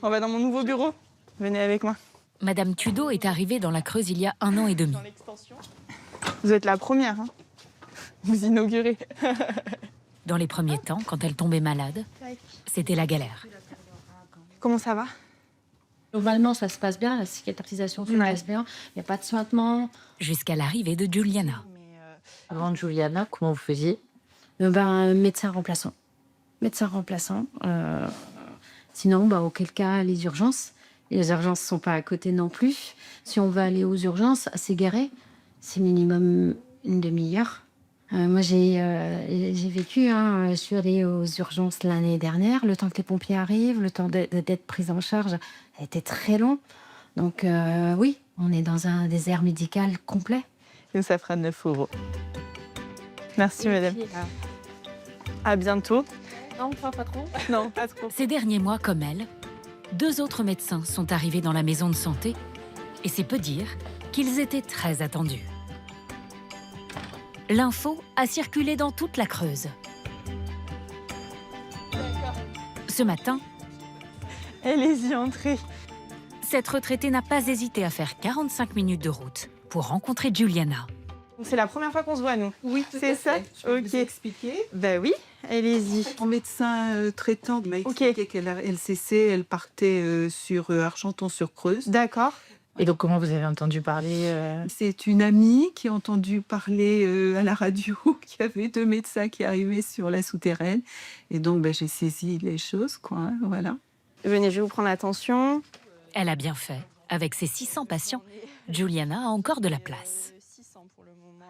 On va dans mon nouveau bureau. Venez avec moi. Madame Tudo est arrivée dans la Creuse il y a 1 an et demi. Vous êtes la première, hein. Vous inaugurez. Dans les premiers temps, quand elle tombait malade, c'était la galère. Comment ça va? Globalement, ça se passe bien, la cicatrisation se passe bien, il n'y a pas de suintement. Jusqu'à l'arrivée de Juliana. Avant de Juliana, comment vous faisiez? Médecin remplaçant. Médecin remplaçant. Sinon, auquel cas, les urgences. Et les urgences ne sont pas à côté non plus. Si on va aller aux urgences, c'est garé. C'est minimum une demi-heure. Moi, j'ai vécu, je suis allée aux urgences l'année dernière. Le temps que les pompiers arrivent, le temps d'être prise en charge, a été très long. Donc oui, on est dans un désert médical complet. Et ça fera 9 €. Merci, madame. À bientôt. Non, pas trop. Non, pas trop. Ces derniers mois, comme elle, 2 autres médecins sont arrivés dans la maison de santé et c'est peu dire qu'ils étaient très attendus. L'info a circulé dans toute la Creuse. Ce matin, allez-y, entrez. Cette retraitée n'a pas hésité à faire 45 minutes de route pour rencontrer Juliana. C'est la première fois qu'on se voit, nous. Oui, c'est ça. Je vais Ok. vous expliquer. Ben oui, allez-y. Mon médecin traitant m'a expliqué qu'elle a LCC, elle partait sur Argenton-sur-Creuse. D'accord. Et donc, comment vous avez entendu parler C'est une amie qui a entendu parler à la radio qu'il y avait 2 médecins qui arrivaient sur la souterraine. Et donc, j'ai saisi les choses, quoi. Hein, voilà. Venez, je vais vous prendre l'attention. Elle a bien fait. Avec ses 600 patients, Juliana a encore de la place.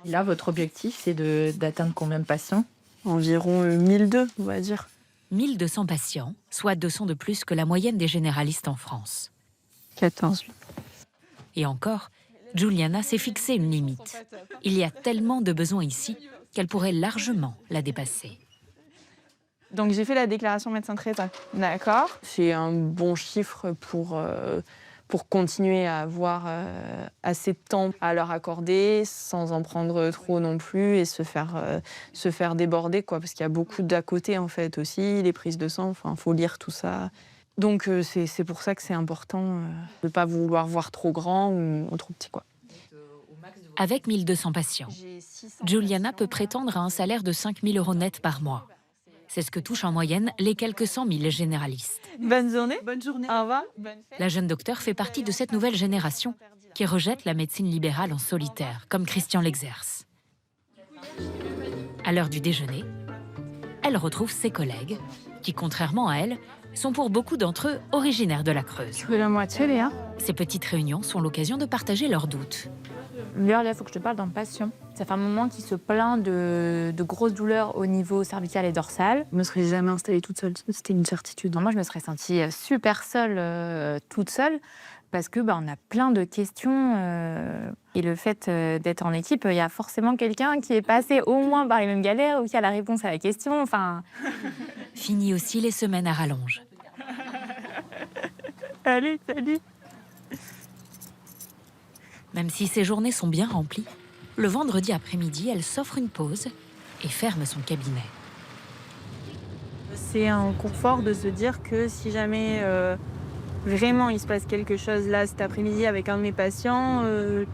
Là, votre objectif, c'est d'atteindre combien de patients? Environ 1002, on va dire. 1200 patients, soit 200 de plus que la moyenne des généralistes en France. 14. Et encore, Juliana s'est fixé une limite. Il y a tellement de besoins ici qu'elle pourrait largement la dépasser. Donc j'ai fait la déclaration médecin traitant. D'accord. C'est un bon chiffre pour continuer à avoir assez de temps à leur accorder sans en prendre trop non plus et se faire déborder, quoi, parce qu'il y a beaucoup d'à côté en fait aussi, les prises de sang, enfin faut lire tout ça. Donc c'est pour ça que c'est important de ne pas vouloir voir trop grand ou trop petit, quoi. Avec 1200 patients, Juliana peut prétendre à un salaire de 5 000 € net par mois. C'est ce que touchent en moyenne les quelques 100 000 généralistes. Bonne journée. Bonne journée. Au revoir. La jeune docteure fait partie de cette nouvelle génération qui rejette la médecine libérale en solitaire, comme Christian l'exerce. À l'heure du déjeuner, elle retrouve ses collègues, qui, contrairement à elle, sont pour beaucoup d'entre eux originaires de la Creuse. Tu veux la moitié, Léa? Ces petites réunions sont l'occasion de partager leurs doutes. Là, il faut que je te parle d'un patient. Ça fait un moment qu'il se plaint de grosses douleurs au niveau cervical et dorsal. Je me serais jamais installée toute seule, c'était une certitude. Moi, je me serais sentie super seule, toute seule, parce que on a plein de questions. Et le fait d'être en équipe, il y a forcément quelqu'un qui est passé au moins par les mêmes galères ou qui a la réponse à la question. Enfin. Fini aussi les semaines à rallonge. Allez, salut. Même si ses journées sont bien remplies, le vendredi après-midi, elle s'offre une pause et ferme son cabinet. C'est un confort de se dire que si jamais vraiment il se passe quelque chose là cet après-midi avec un de mes patients,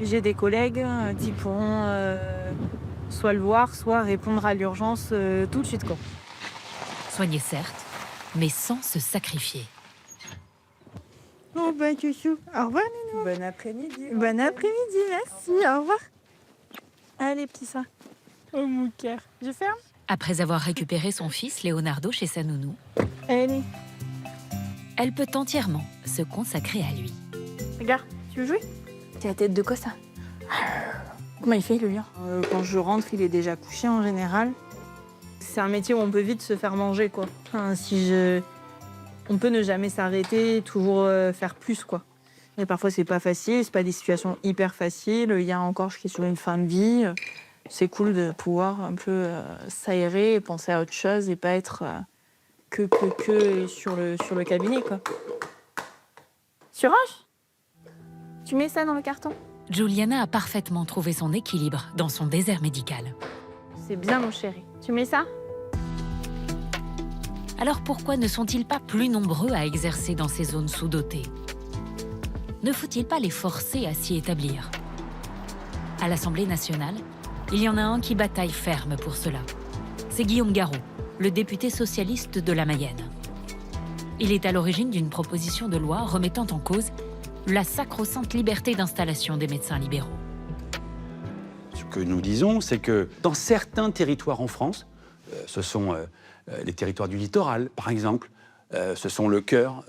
j'ai des collègues qui pourront soit le voir, soit répondre à l'urgence tout de suite, quoi. Soigner certes, mais sans se sacrifier. Oh chouchou, au revoir Nounou. Bon après-midi. Bon après-midi, merci, au revoir. Allez petit ça. Oh mon cœur. Je ferme? Après avoir récupéré son fils Leonardo chez sa nounou, Allez. elle peut entièrement se consacrer à lui. Regarde, tu veux jouer? T'as la tête de quoi ça? Comment il fait le lion? Quand je rentre, il est déjà couché en général. C'est un métier où on peut vite se faire manger, quoi. Enfin, on peut ne jamais s'arrêter, toujours faire plus, quoi. Et parfois, c'est pas facile, c'est pas des situations hyper faciles. Il y a encore, je suis sur une fin de vie. C'est cool de pouvoir un peu s'aérer et penser à autre chose et pas être que sur le cabinet, quoi. Tu ranges? Tu mets ça dans le carton? Juliana a parfaitement trouvé son équilibre dans son désert médical. C'est bien, mon chéri. Tu mets ça? Alors pourquoi ne sont-ils pas plus nombreux à exercer dans ces zones sous-dotées? Ne faut-il pas les forcer à s'y établir? À l'Assemblée nationale, il y en a un qui bataille ferme pour cela. C'est Guillaume Garot, le député socialiste de la Mayenne. Il est à l'origine d'une proposition de loi remettant en cause la sacro-sainte liberté d'installation des médecins libéraux. Ce que nous disons, c'est que dans certains territoires en France, ce sont les territoires du littoral, par exemple, ce sont le cœur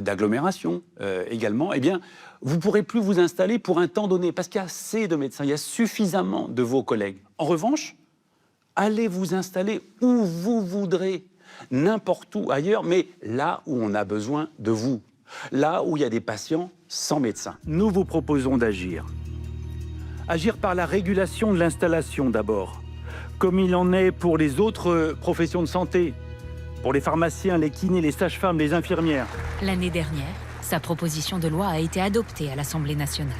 d'agglomération également, eh bien, vous ne pourrez plus vous installer pour un temps donné, parce qu'il y a assez de médecins, il y a suffisamment de vos collègues. En revanche, allez vous installer où vous voudrez, n'importe où ailleurs, mais là où on a besoin de vous, là où il y a des patients sans médecin. Nous vous proposons d'agir. Agir par la régulation de l'installation d'abord, comme il en est pour les autres professions de santé, pour les pharmaciens, les kinés, les sages-femmes, les infirmières. L'année dernière, sa proposition de loi a été adoptée à l'Assemblée nationale,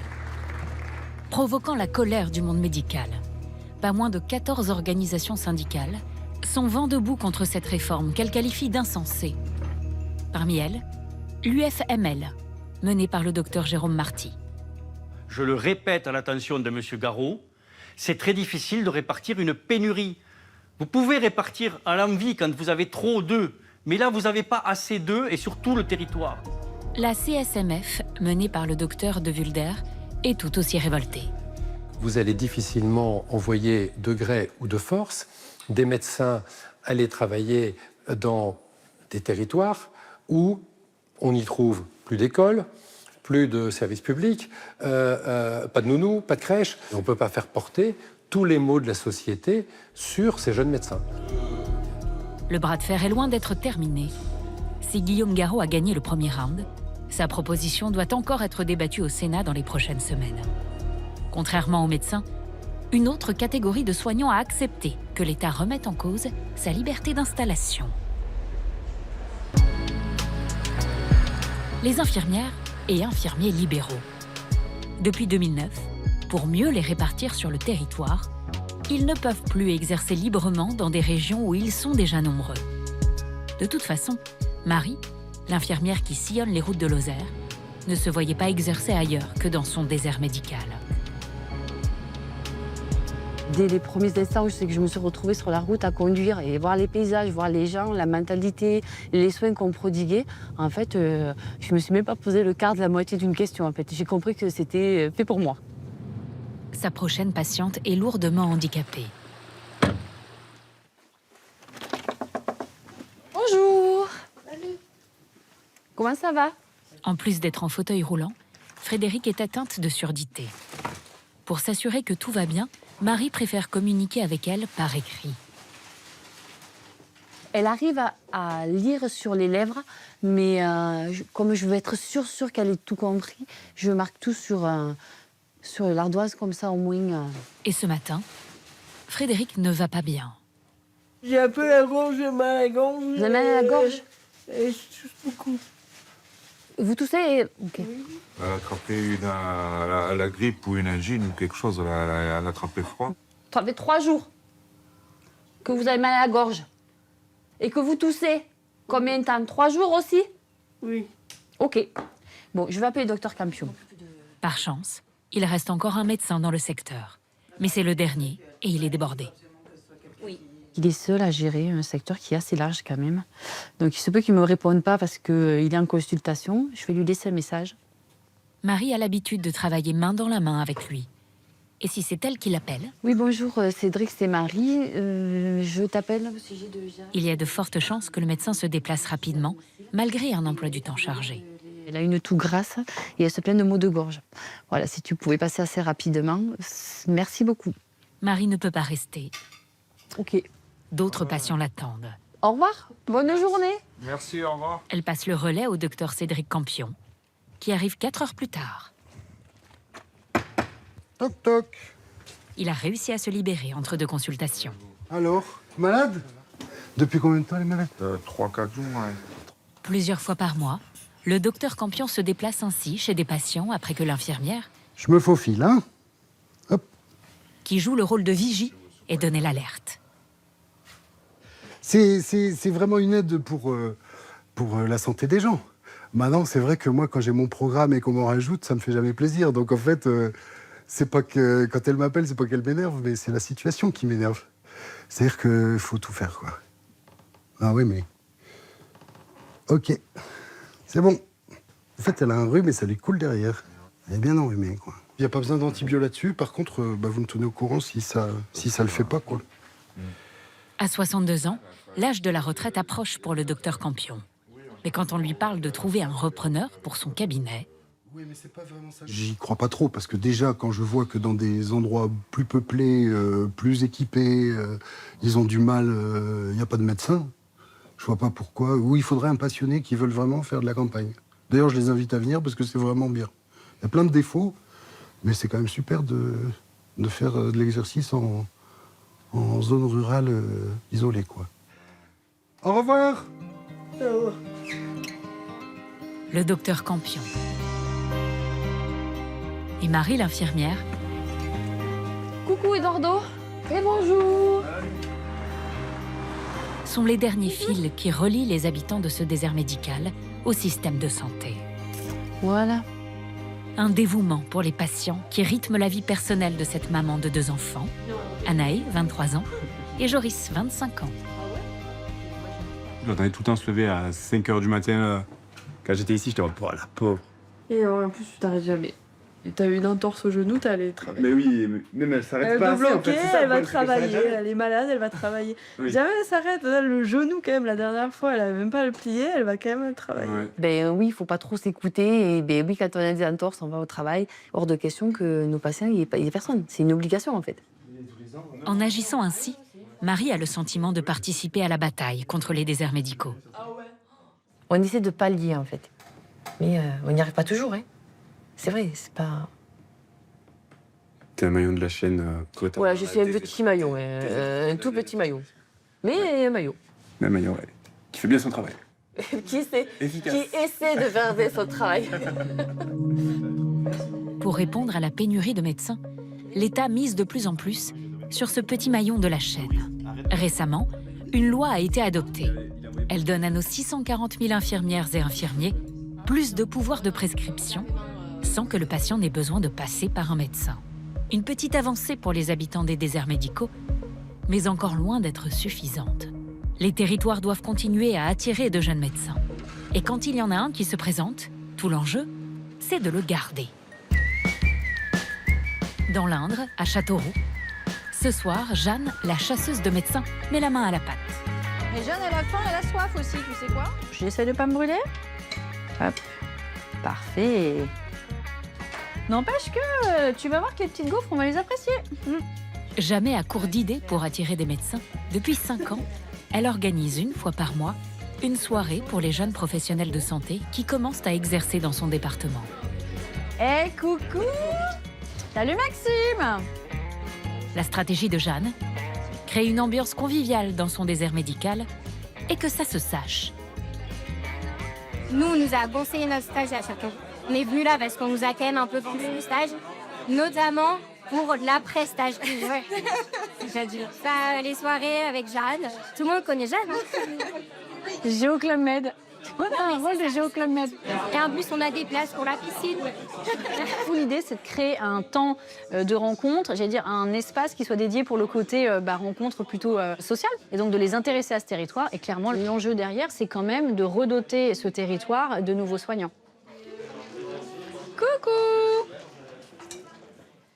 provoquant la colère du monde médical. Pas moins de 14 organisations syndicales sont vent debout contre cette réforme qu'elle qualifie d'insensée. Parmi elles, l'UFML, menée par le docteur Jérôme Marty. Je le répète à l'attention de M. Garot, c'est très difficile de répartir une pénurie. Vous pouvez répartir à l'envie quand vous avez trop d'œufs, mais là, vous n'avez pas assez d'œufs et sur tout le territoire. La CSMF, menée par le docteur de Vulder, est tout aussi révoltée. Vous allez difficilement envoyer de gré ou de force des médecins aller travailler dans des territoires où on n'y trouve plus d'écoles, plus de services publics, pas de nounou, pas de crèche. On ne peut pas faire porter tous les maux de la société sur ces jeunes médecins. Le bras de fer est loin d'être terminé. Si Guillaume Garot a gagné le premier round, sa proposition doit encore être débattue au Sénat dans les prochaines semaines. Contrairement aux médecins, une autre catégorie de soignants a accepté que l'État remette en cause sa liberté d'installation. Les infirmières et infirmiers libéraux. Depuis 2009, pour mieux les répartir sur le territoire, ils ne peuvent plus exercer librement dans des régions où ils sont déjà nombreux. De toute façon, Marie, l'infirmière qui sillonne les routes de Lozère, ne se voyait pas exercer ailleurs que dans son désert médical. Dès les premiers instants, je sais que je me suis retrouvée sur la route à conduire et voir les paysages, voir les gens, la mentalité, les soins qu'on prodiguait. En fait, je me suis même pas posé le quart de la moitié d'une question. En fait, j'ai compris que c'était fait pour moi. Sa prochaine patiente est lourdement handicapée. Bonjour. Salut. Comment ça va? En plus d'être en fauteuil roulant, Frédéric est atteinte de surdité. Pour s'assurer que tout va bien, Marie préfère communiquer avec elle par écrit. Elle arrive à lire sur les lèvres, mais comme je veux être sûre qu'elle ait tout compris, je marque tout sur l'ardoise, comme ça au moins. Et ce matin, Frédéric ne va pas bien. J'ai un peu la gorge, j'ai mal à la gorge. Vous avez mal à la gorge? Et je tousse beaucoup. Vous toussez? Ok. Elle a attrapé la grippe ou une angine ou quelque chose, elle a attrapé froid. Ça fait 3 jours que vous avez mal à la gorge et que vous toussez. Combien de temps? 3 jours aussi? Oui. Ok. Bon, je vais appeler le docteur Campion. Par chance, il reste encore un médecin dans le secteur. Mais c'est le dernier et il est débordé. Il est seul à gérer un secteur qui est assez large quand même. Donc il se peut qu'il ne me réponde pas parce qu'il est en consultation. Je vais lui laisser un message. Marie a l'habitude de travailler main dans la main avec lui. Et si c'est elle qui l'appelle? Oui, bonjour, Cédric, c'est Marie. Je t'appelle au sujet de... Il y a de fortes chances que le médecin se déplace rapidement, malgré un emploi du temps chargé. Elle a une toux grasse et elle se plaint de maux de gorge. Voilà, si tu pouvais passer assez rapidement, merci beaucoup. Marie ne peut pas rester. Ok. D'autres patients l'attendent. Au revoir, bonne journée. Merci, au revoir. Elle passe le relais au docteur Cédric Campion, qui arrive 4 heures plus tard. Toc toc. Il a réussi à se libérer entre 2 consultations. Alors, malade? Depuis combien de temps elle est malade? 3-4 jours, ouais. Plusieurs fois par mois, le docteur Campion se déplace ainsi chez des patients après que l'infirmière, Je me faufile, hein? qui joue le rôle de vigie, ait donné l'alerte. C'est vraiment une aide pour la santé des gens. Maintenant, c'est vrai que moi, quand j'ai mon programme et qu'on m'en rajoute, ça me fait jamais plaisir. Donc en fait, c'est pas que quand elle m'appelle, c'est pas qu'elle m'énerve, mais c'est la situation qui m'énerve. C'est-à-dire qu'il faut tout faire, quoi. Ah oui, mais... Ok, c'est bon. En fait, elle a un rhume et ça lui coule derrière. Elle est bien enrhumée, quoi. Il n'y a pas besoin d'antibio là-dessus. Par contre, vous me tenez au courant si ça le fait pas, quoi. À 62 ans, l'âge de la retraite approche pour le docteur Campion. Mais quand on lui parle de trouver un repreneur pour son cabinet... J'y crois pas trop, parce que déjà, quand je vois que dans des endroits plus peuplés, plus équipés, ils ont du mal, il n'y a pas de médecin, je vois pas pourquoi. Ou il faudrait un passionné qui veulent vraiment faire de la campagne. D'ailleurs, je les invite à venir parce que c'est vraiment bien. Il y a plein de défauts, mais c'est quand même super de faire de l'exercice en zone rurale isolée, quoi. Au revoir. Le docteur Campion. Et Marie, l'infirmière, Coucou Eduardo. Et bonjour. sont les derniers fils qui relient les habitants de ce désert médical au système de santé. Voilà. Un dévouement pour les patients qui rythme la vie personnelle de cette maman de 2 enfants, Anaë, 23 ans, et Joris, 25 ans. J'entendais tout le temps se lever à 5 h du matin. Quand j'étais ici, j'étais en mode, oh, la pauvre. Et en plus, tu t'arrêtes jamais. Et t'as eu une entorse au genou, t'es allé travailler. Mais oui, mais elle s'arrête Elle pas doit assez, en bloquer, fait, c'est ça, elle va le problème, c'est qu'elle travailler. s'arrête jamais. Elle est malade, elle va travailler. Oui. Jamais elle s'arrête. Le genou, quand même, la dernière fois, elle avait même pas le plié, elle va quand même travailler. Ben oui, il faut pas trop s'écouter. Et ben oui, quand on a des entorses, on va au travail. Hors de question que nos patients, il n'y ait personne. C'est une obligation, en fait. En agissant ainsi, Marie a le sentiment de participer à la bataille contre les déserts médicaux. On essaie de pallier, en fait. Mais on n'y arrive pas toujours, hein. C'est vrai, c'est pas... T'es un maillon de la chaîne. Voilà, je suis un petit maillot, un tout petit maillot. Mais un maillot. Un maillon, ouais. Qui fait bien son travail. qui essaie de faire bien son travail. Pour répondre à la pénurie de médecins, l'État mise de plus en plus sur ce petit maillon de la chaîne. Récemment, une loi a été adoptée. Elle donne à nos 640 000 infirmières et infirmiers plus de pouvoir de prescription, sans que le patient n'ait besoin de passer par un médecin. Une petite avancée pour les habitants des déserts médicaux, mais encore loin d'être suffisante. Les territoires doivent continuer à attirer de jeunes médecins. Et quand il y en a un qui se présente, tout l'enjeu, c'est de le garder. Dans l'Indre, à Châteauroux, ce soir, Jeanne, la chasseuse de médecins, met la main à la pâte. Mais Jeanne, elle a faim, elle a soif aussi, tu sais quoi? J'essaie de pas me brûler. Hop. Parfait. N'empêche que tu vas voir que les petites gaufres, on va les apprécier. Jamais à court d'idées pour attirer des médecins, depuis 5 ans, elle organise une fois par mois une soirée pour les jeunes professionnels de santé qui commencent à exercer dans son département. Eh, coucou! Salut Maxime! La stratégie de Jeanne, créer une ambiance conviviale dans son désert médical et que ça se sache. Nous, on nous a conseillé notre stage à Châteauroux. On est venu là parce qu'on nous a quand même un peu poussé le stage, notamment pour l'après-stage. Ouais. J'adore. Les soirées avec Jeanne. Tout le monde connaît Jeanne. Géo Club Med. On a un rôle de Géo Club Med. Et en plus, on a des places pour la piscine. L'idée, c'est de créer un temps de rencontre, j'allais dire un espace qui soit dédié pour le côté rencontre plutôt sociale, et donc de les intéresser à ce territoire. Et clairement, l'enjeu derrière, c'est quand même de redoter ce territoire de nouveaux soignants. Coucou!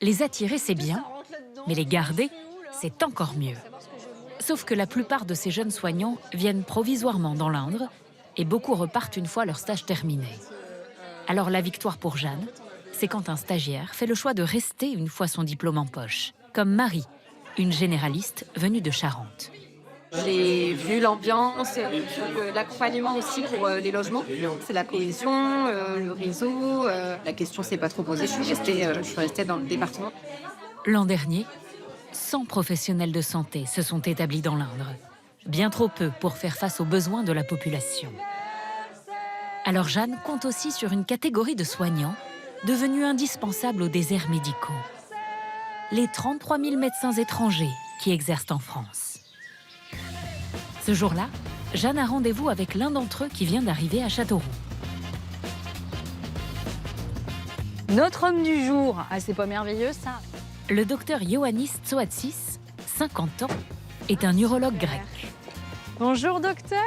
Les attirer, c'est bien, mais les garder, c'est encore mieux. Sauf que la plupart de ces jeunes soignants viennent provisoirement dans l'Indre et beaucoup repartent une fois leur stage terminé. Alors la victoire pour Jeanne, c'est quand un stagiaire fait le choix de rester une fois son diplôme en poche, comme Marie, une généraliste venue de Charente. J'ai vu l'ambiance, l'accompagnement aussi pour les logements. C'est la cohésion, le réseau. La question s'est pas trop posée. Je suis restée dans le département. L'an dernier, 100 professionnels de santé se sont établis dans l'Indre. Bien trop peu pour faire face aux besoins de la population. Alors Jeanne compte aussi sur une catégorie de soignants devenus indispensables aux déserts médicaux. Les 33 000 médecins étrangers qui exercent en France. Ce jour-là, Jeanne a rendez-vous avec l'un d'entre eux qui vient d'arriver à Châteauroux. Notre homme du jour. Ah, c'est pas merveilleux, ça? Le docteur Ioannis Tsoatsis, 50 ans, est un urologue grec. Bonjour, docteur.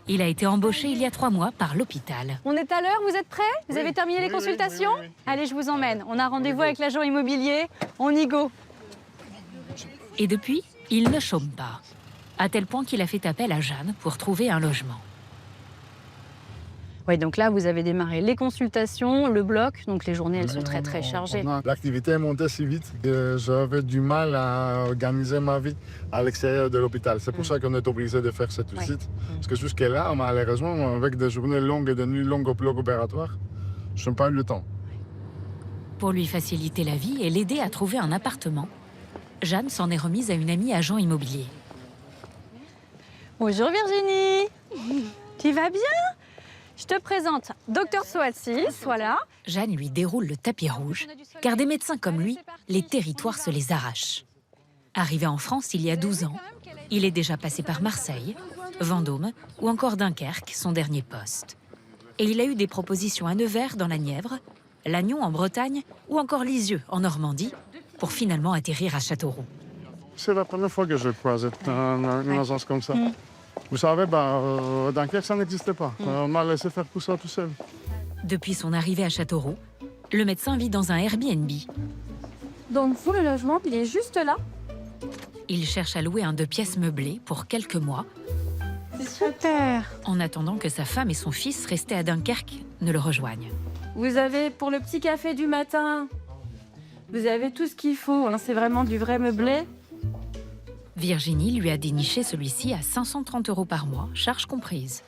Il a été embauché il y a 3 mois par l'hôpital. On est à l'heure, vous êtes prêts? Vous avez terminé les consultations? Allez, je vous emmène. On a rendez-vous avec l'agent immobilier. On y go. Et depuis, il ne chôme pas. À tel point qu'il a fait appel à Jeanne pour trouver un logement. Oui, donc là, vous avez démarré les consultations, le bloc. Donc les journées, elles sont très, très chargées. L'activité est montée si vite que j'avais du mal à organiser ma vie à l'extérieur de l'hôpital. C'est pour ça qu'on est obligé de faire cette visite. Parce que jusque-là, malheureusement, avec des journées longues et des nuits longues au bloc opératoire, je n'ai pas eu le temps. Pour lui faciliter la vie et l'aider à trouver un appartement, Jeanne s'en est remise à une amie agent immobilier. Bonjour Virginie. Tu vas bien? Je te présente Dr Tsoatsis, voilà. Jeanne lui déroule le tapis rouge, car des médecins comme lui, les territoires se les arrachent. Arrivé en France il y a 12 ans, il est déjà passé par Marseille, Vendôme ou encore Dunkerque, son dernier poste. Et il a eu des propositions à Nevers dans la Nièvre, Lannion en Bretagne ou encore Lisieux en Normandie, pour finalement atterrir à Châteauroux. C'est la première fois que je croise une agence comme ça. Vous savez, Dunkerque, ça n'existait pas. On m'a laissé faire tout ça tout seul. Depuis son arrivée à Châteauroux, le médecin vit dans un Airbnb. Donc vous, le logement, il est juste là. Il cherche à louer un 2 pièces meublé pour quelques mois, C'est super. en attendant que sa femme et son fils, restés à Dunkerque, ne le rejoignent. Vous avez pour le petit café du matin, vous avez tout ce qu'il faut. Hein. C'est vraiment du vrai meublé. Virginie lui a déniché celui-ci à 530 € par mois, charges comprises.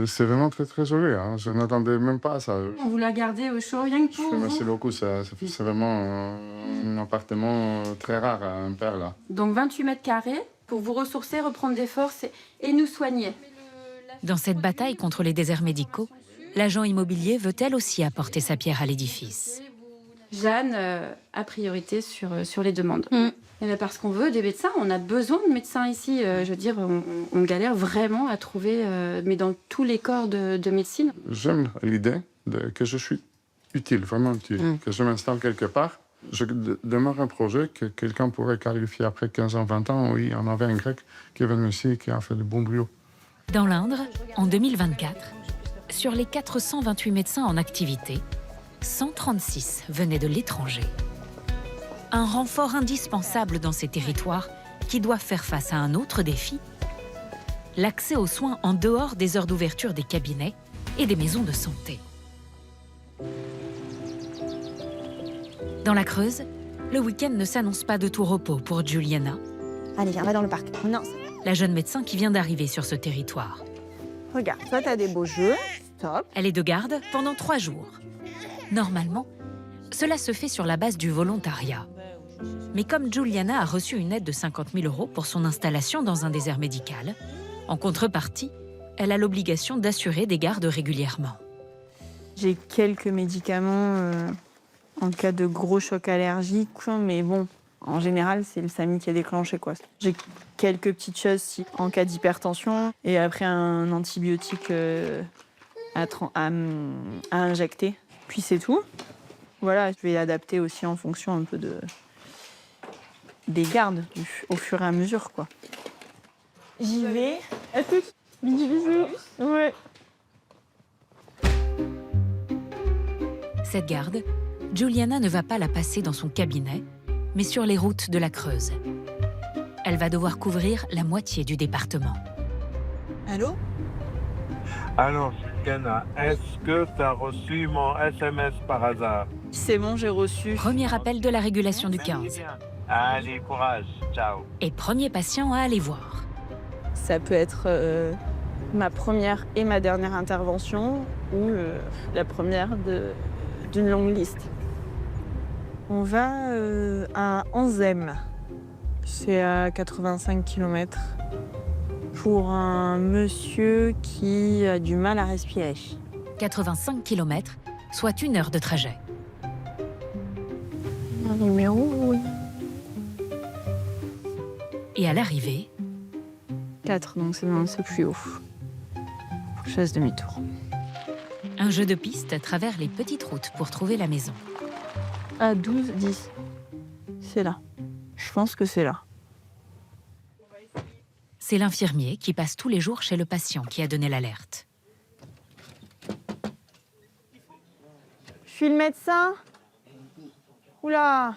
C'est vraiment très très joli. Hein. Je n'attendais même pas à ça. Vous la gardez au chaud, rien que pour vous. Merci beaucoup. C'est vraiment un appartement très rare à un père là. Donc 28 mètres carrés pour vous ressourcer, reprendre des forces et nous soigner. Dans cette bataille contre les déserts médicaux, l'agent immobilier veut elle aussi apporter sa pierre à l'édifice. Jeanne a priorité sur les demandes. Et bien parce qu'on veut des médecins, on a besoin de médecins ici. Je veux dire, on galère vraiment à trouver, mais dans tous les corps de médecine. J'aime l'idée que je suis utile, vraiment utile, que je m'installe quelque part. Je demeure un projet que quelqu'un pourrait qualifier après 15 ans, 20 ans. Oui, on avait un Grec qui est venu ici et qui a fait du bon boulot. Dans l'Indre, en 2024, sur les 428 médecins en activité, 136 venaient de l'étranger. Un renfort indispensable dans ces territoires qui doivent faire face à un autre défi, l'accès aux soins en dehors des heures d'ouverture des cabinets et des maisons de santé. Dans la Creuse, le week-end ne s'annonce pas de tout repos pour Juliana. Allez, viens, va dans le parc. Non. La jeune médecin qui vient d'arriver sur ce territoire. Regarde, toi, t'as des beaux jeux. Top. Elle est de garde pendant 3 jours. Normalement, cela se fait sur la base du volontariat. Mais comme Juliana a reçu une aide de 50 000 € pour son installation dans un désert médical, en contrepartie, elle a l'obligation d'assurer des gardes régulièrement. J'ai quelques médicaments en cas de gros choc allergique, mais bon, en général, c'est le SAMI qui est déclenché, quoi. J'ai quelques petites choses en cas d'hypertension et après un antibiotique à injecter. Puis c'est tout. Voilà, je vais adapter aussi en fonction un peu des gardes au fur et à mesure, quoi. J'y vais. À tous. Bisous. Ouais. Cette garde, Juliana ne va pas la passer dans son cabinet, mais sur les routes de la Creuse. Elle va devoir couvrir la moitié du département. Allô? Alors, Juliana, est-ce que tu as reçu mon SMS par hasard? C'est bon, j'ai reçu. Premier appel de la régulation du 15. Allez, courage, ciao. Et premier patient à aller voir. Ça peut être ma première et ma dernière intervention ou la première d'une longue liste. On va à Anzem. C'est à 85 km. Pour un monsieur qui a du mal à respirer. 85 km, soit 1 heure de trajet. Un numéro, oui. Et à l'arrivée... 4, donc c'est plus haut. Faut que je fasse demi-tour. Un jeu de piste à travers les petites routes pour trouver la maison. À 12, 10. C'est là. Je pense que c'est là. C'est l'infirmier qui passe tous les jours chez le patient qui a donné l'alerte. Je suis le médecin. Oula.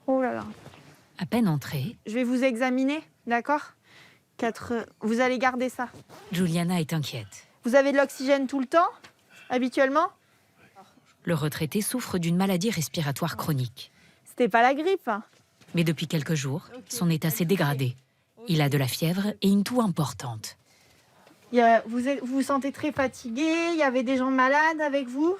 Oh là là. À peine entrée, Je vais vous examiner, d'accord? 4. Vous allez garder ça. Juliana est inquiète. Vous avez de l'oxygène tout le temps, habituellement? Le retraité souffre d'une maladie respiratoire chronique. C'était pas la grippe, hein? Mais depuis quelques jours, son état s'est dégradé. Il a de la fièvre et une toux importante. Vous vous sentez très fatigué? Il y avait des gens malades avec vous?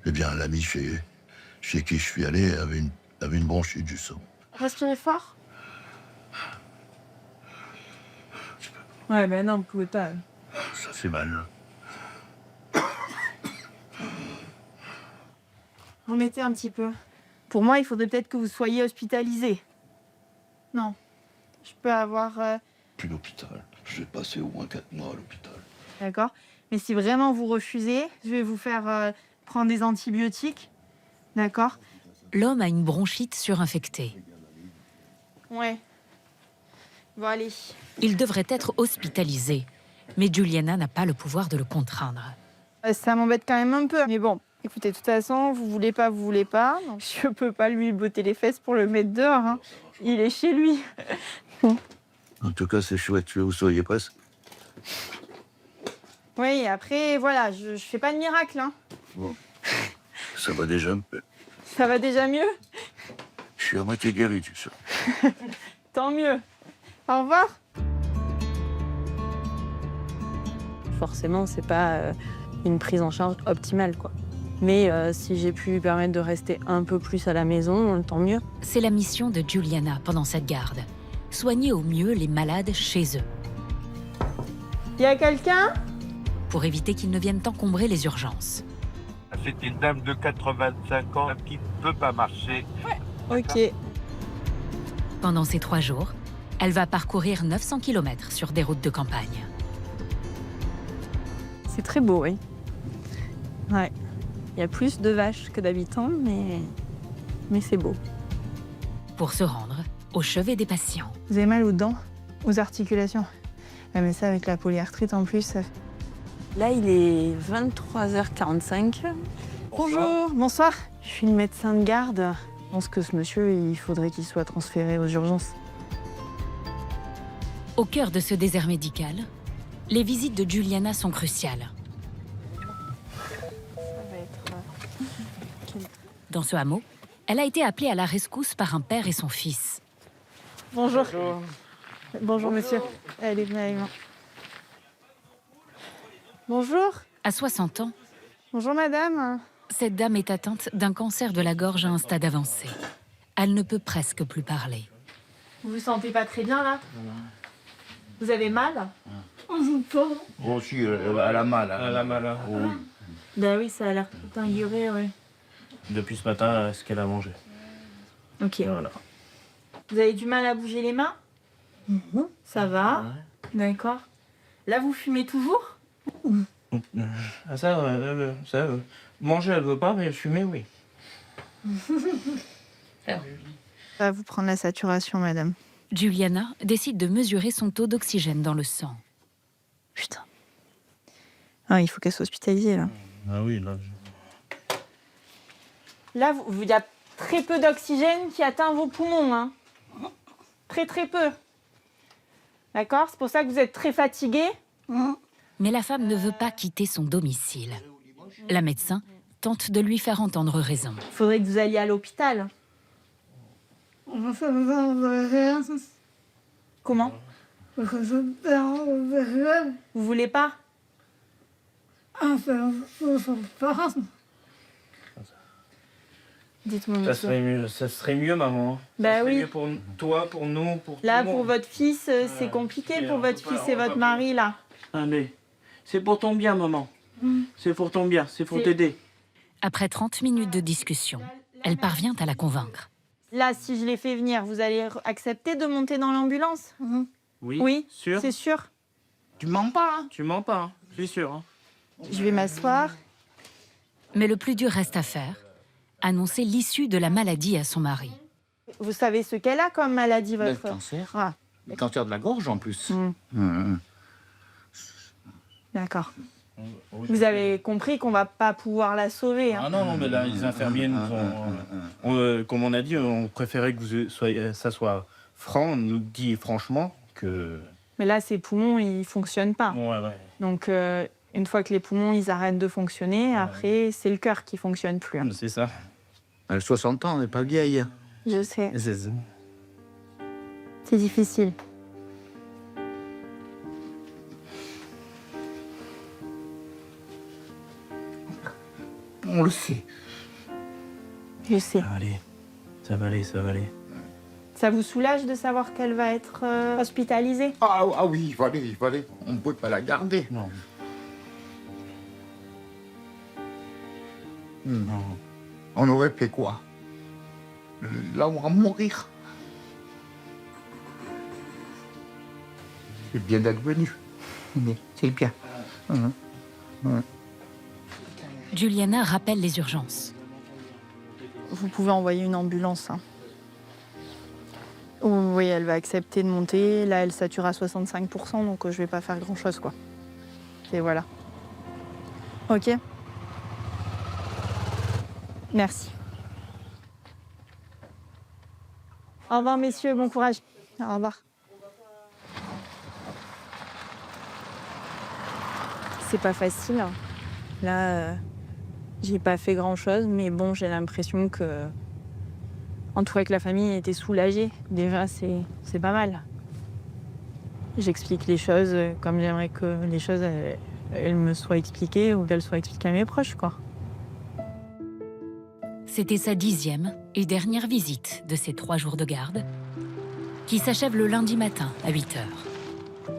Eh bien, l'ami chez qui je suis allé avait une bronchite du sang. Respirez fort. Ouais, ben non, vous pouvez pas. Ça fait mal. Remettez un petit peu. Pour moi, il faudrait peut-être que vous soyez hospitalisé. Non. Je peux avoir... Puis l'hôpital. Je vais passer au moins 4 mois à l'hôpital. D'accord. Mais si vraiment vous refusez, je vais vous faire prendre des antibiotiques D'accord. L'homme a une bronchite surinfectée. Ouais. Bon, allez. Il devrait être hospitalisé, mais Juliana n'a pas le pouvoir de le contraindre. Ça m'embête quand même un peu. Mais bon, écoutez, de toute façon, vous voulez pas. Donc, je peux pas lui botter les fesses pour le mettre dehors. Hein. Il est chez lui. En tout cas, c'est chouette que vous soyez presque. Oui, après, voilà, je fais pas de miracle. Hein. Bon. Ça va déjà un peu. Ça va déjà mieux? Je suis à moitié guéri, tu sais. Tant mieux. Au revoir. Forcément, c'est pas une prise en charge optimale, quoi. Mais si j'ai pu lui permettre de rester un peu plus à la maison, tant mieux. C'est la mission de Juliana pendant cette garde. Soigner au mieux les malades chez eux. Y a quelqu'un? Pour éviter qu'ils ne viennent encombrer les urgences. C'est une dame de 85 ans qui ne peut pas marcher. Ok. Pendant ces 3 jours, elle va parcourir 900 km sur des routes de campagne. C'est très beau, oui. Ouais. Il y a plus de vaches que d'habitants, mais c'est beau. Pour se rendre au chevet des patients. Vous avez mal aux dents? Aux articulations? Ouais, mais ça, avec la polyarthrite en plus, ça... Là, il est 23h45. Bonjour, bonsoir. Je suis le médecin de garde. Je pense que ce monsieur, il faudrait qu'il soit transféré aux urgences. Au cœur de ce désert médical, les visites de Juliana sont cruciales. Dans ce hameau, elle a été appelée à la rescousse par un père et son fils. Bonjour. Bonjour, monsieur. Allez, venez avec moi. Bonjour. À 60 ans, Bonjour, madame. cette dame est atteinte d'un cancer de la gorge à un stade avancé. Elle ne peut presque plus parler. Vous vous sentez pas très bien, là? Vous avez mal? Oh, si, elle a mal. Elle a mal. Oui. Ben oui, ça a l'air tout enguré, ouais. Depuis ce matin, ce qu'elle a mangé. Ok. Voilà. Vous avez du mal à bouger les mains? Ça va. D'accord. Là, vous fumez toujours? Ah, ça, manger, elle veut pas, mais fumer, oui. On va vous prendre la saturation, madame. Juliana décide de mesurer son taux d'oxygène dans le sang. Putain. Ah, il faut qu'elle soit hospitalisée, là. Ah oui, là. Là, il y a très peu d'oxygène qui atteint vos poumons, hein. Très, très peu. D'accord? C'est pour ça que vous êtes très fatigué. Mais la femme ne veut pas quitter son domicile. La médecin tente de lui faire entendre raison. Il faudrait que vous alliez à l'hôpital. Comment? Vous voulez pas? Dites-moi, Ça serait mieux, maman. Bah ça serait oui. mieux pour toi, pour nous, pour Là, tout le pour monde. votre fils, c'est compliqué pour votre fils et votre mari, là. Allez, c'est pour ton bien, maman. C'est pour ton bien, c'est pour t'aider. Après 30 minutes de discussion, elle parvient à la convaincre. Là, si je les fais venir, vous allez accepter de monter dans l'ambulance? Oui, sûr. c'est sûr. Tu mens pas, hein? Tu mens pas, hein? Je suis sûr. Hein? Je vais m'asseoir. Mais le plus dur reste à faire, annoncer l'issue de la maladie à son mari. Vous savez ce qu'elle a comme maladie, Le votre... cancer. Ah, Le cancer de la gorge, en plus. d'accord. Vous avez compris qu'on va pas pouvoir la sauver. Hein. Ah non, mais là, les infirmiers nous ont... comme on a dit, on préférait que ça soit franc, on nous dit franchement que... Mais là, ses poumons, ils fonctionnent pas. Ouais. Donc, une fois que les poumons, ils arrêtent de fonctionner, après, c'est le cœur qui fonctionne plus. hein. C'est ça. Elle a 60 ans, elle n'est pas vieille. Je sais. C'est ça. C'est difficile. On le sait. Je sais. Allez, ça va aller, ça va aller. Ça vous soulage de savoir qu'elle va être hospitalisée? Ah oui, il fallait. On ne peut pas la garder. Non. Non. On aurait fait quoi? Là, on va mourir. C'est bien d'être venu. Mais c'est bien. Juliana rappelle les urgences. vous pouvez envoyer une ambulance. Hein. Oui, elle va accepter de monter. Là, elle sature à 65%, donc je vais pas faire grand-chose, quoi. Et voilà. Ok. Merci. Au revoir, messieurs. Bon courage. Au revoir. C'est pas facile. Là, j'ai pas fait grand-chose, mais bon, j'ai l'impression que... En tout cas, que la famille était soulagée. Déjà, c'est pas mal. J'explique les choses comme j'aimerais que les choses elles me soient expliquées ou qu'elles soient expliquées à mes proches, quoi. C'était sa 10e et dernière visite de ces 3 jours de garde, qui s'achève le lundi matin à 8 h.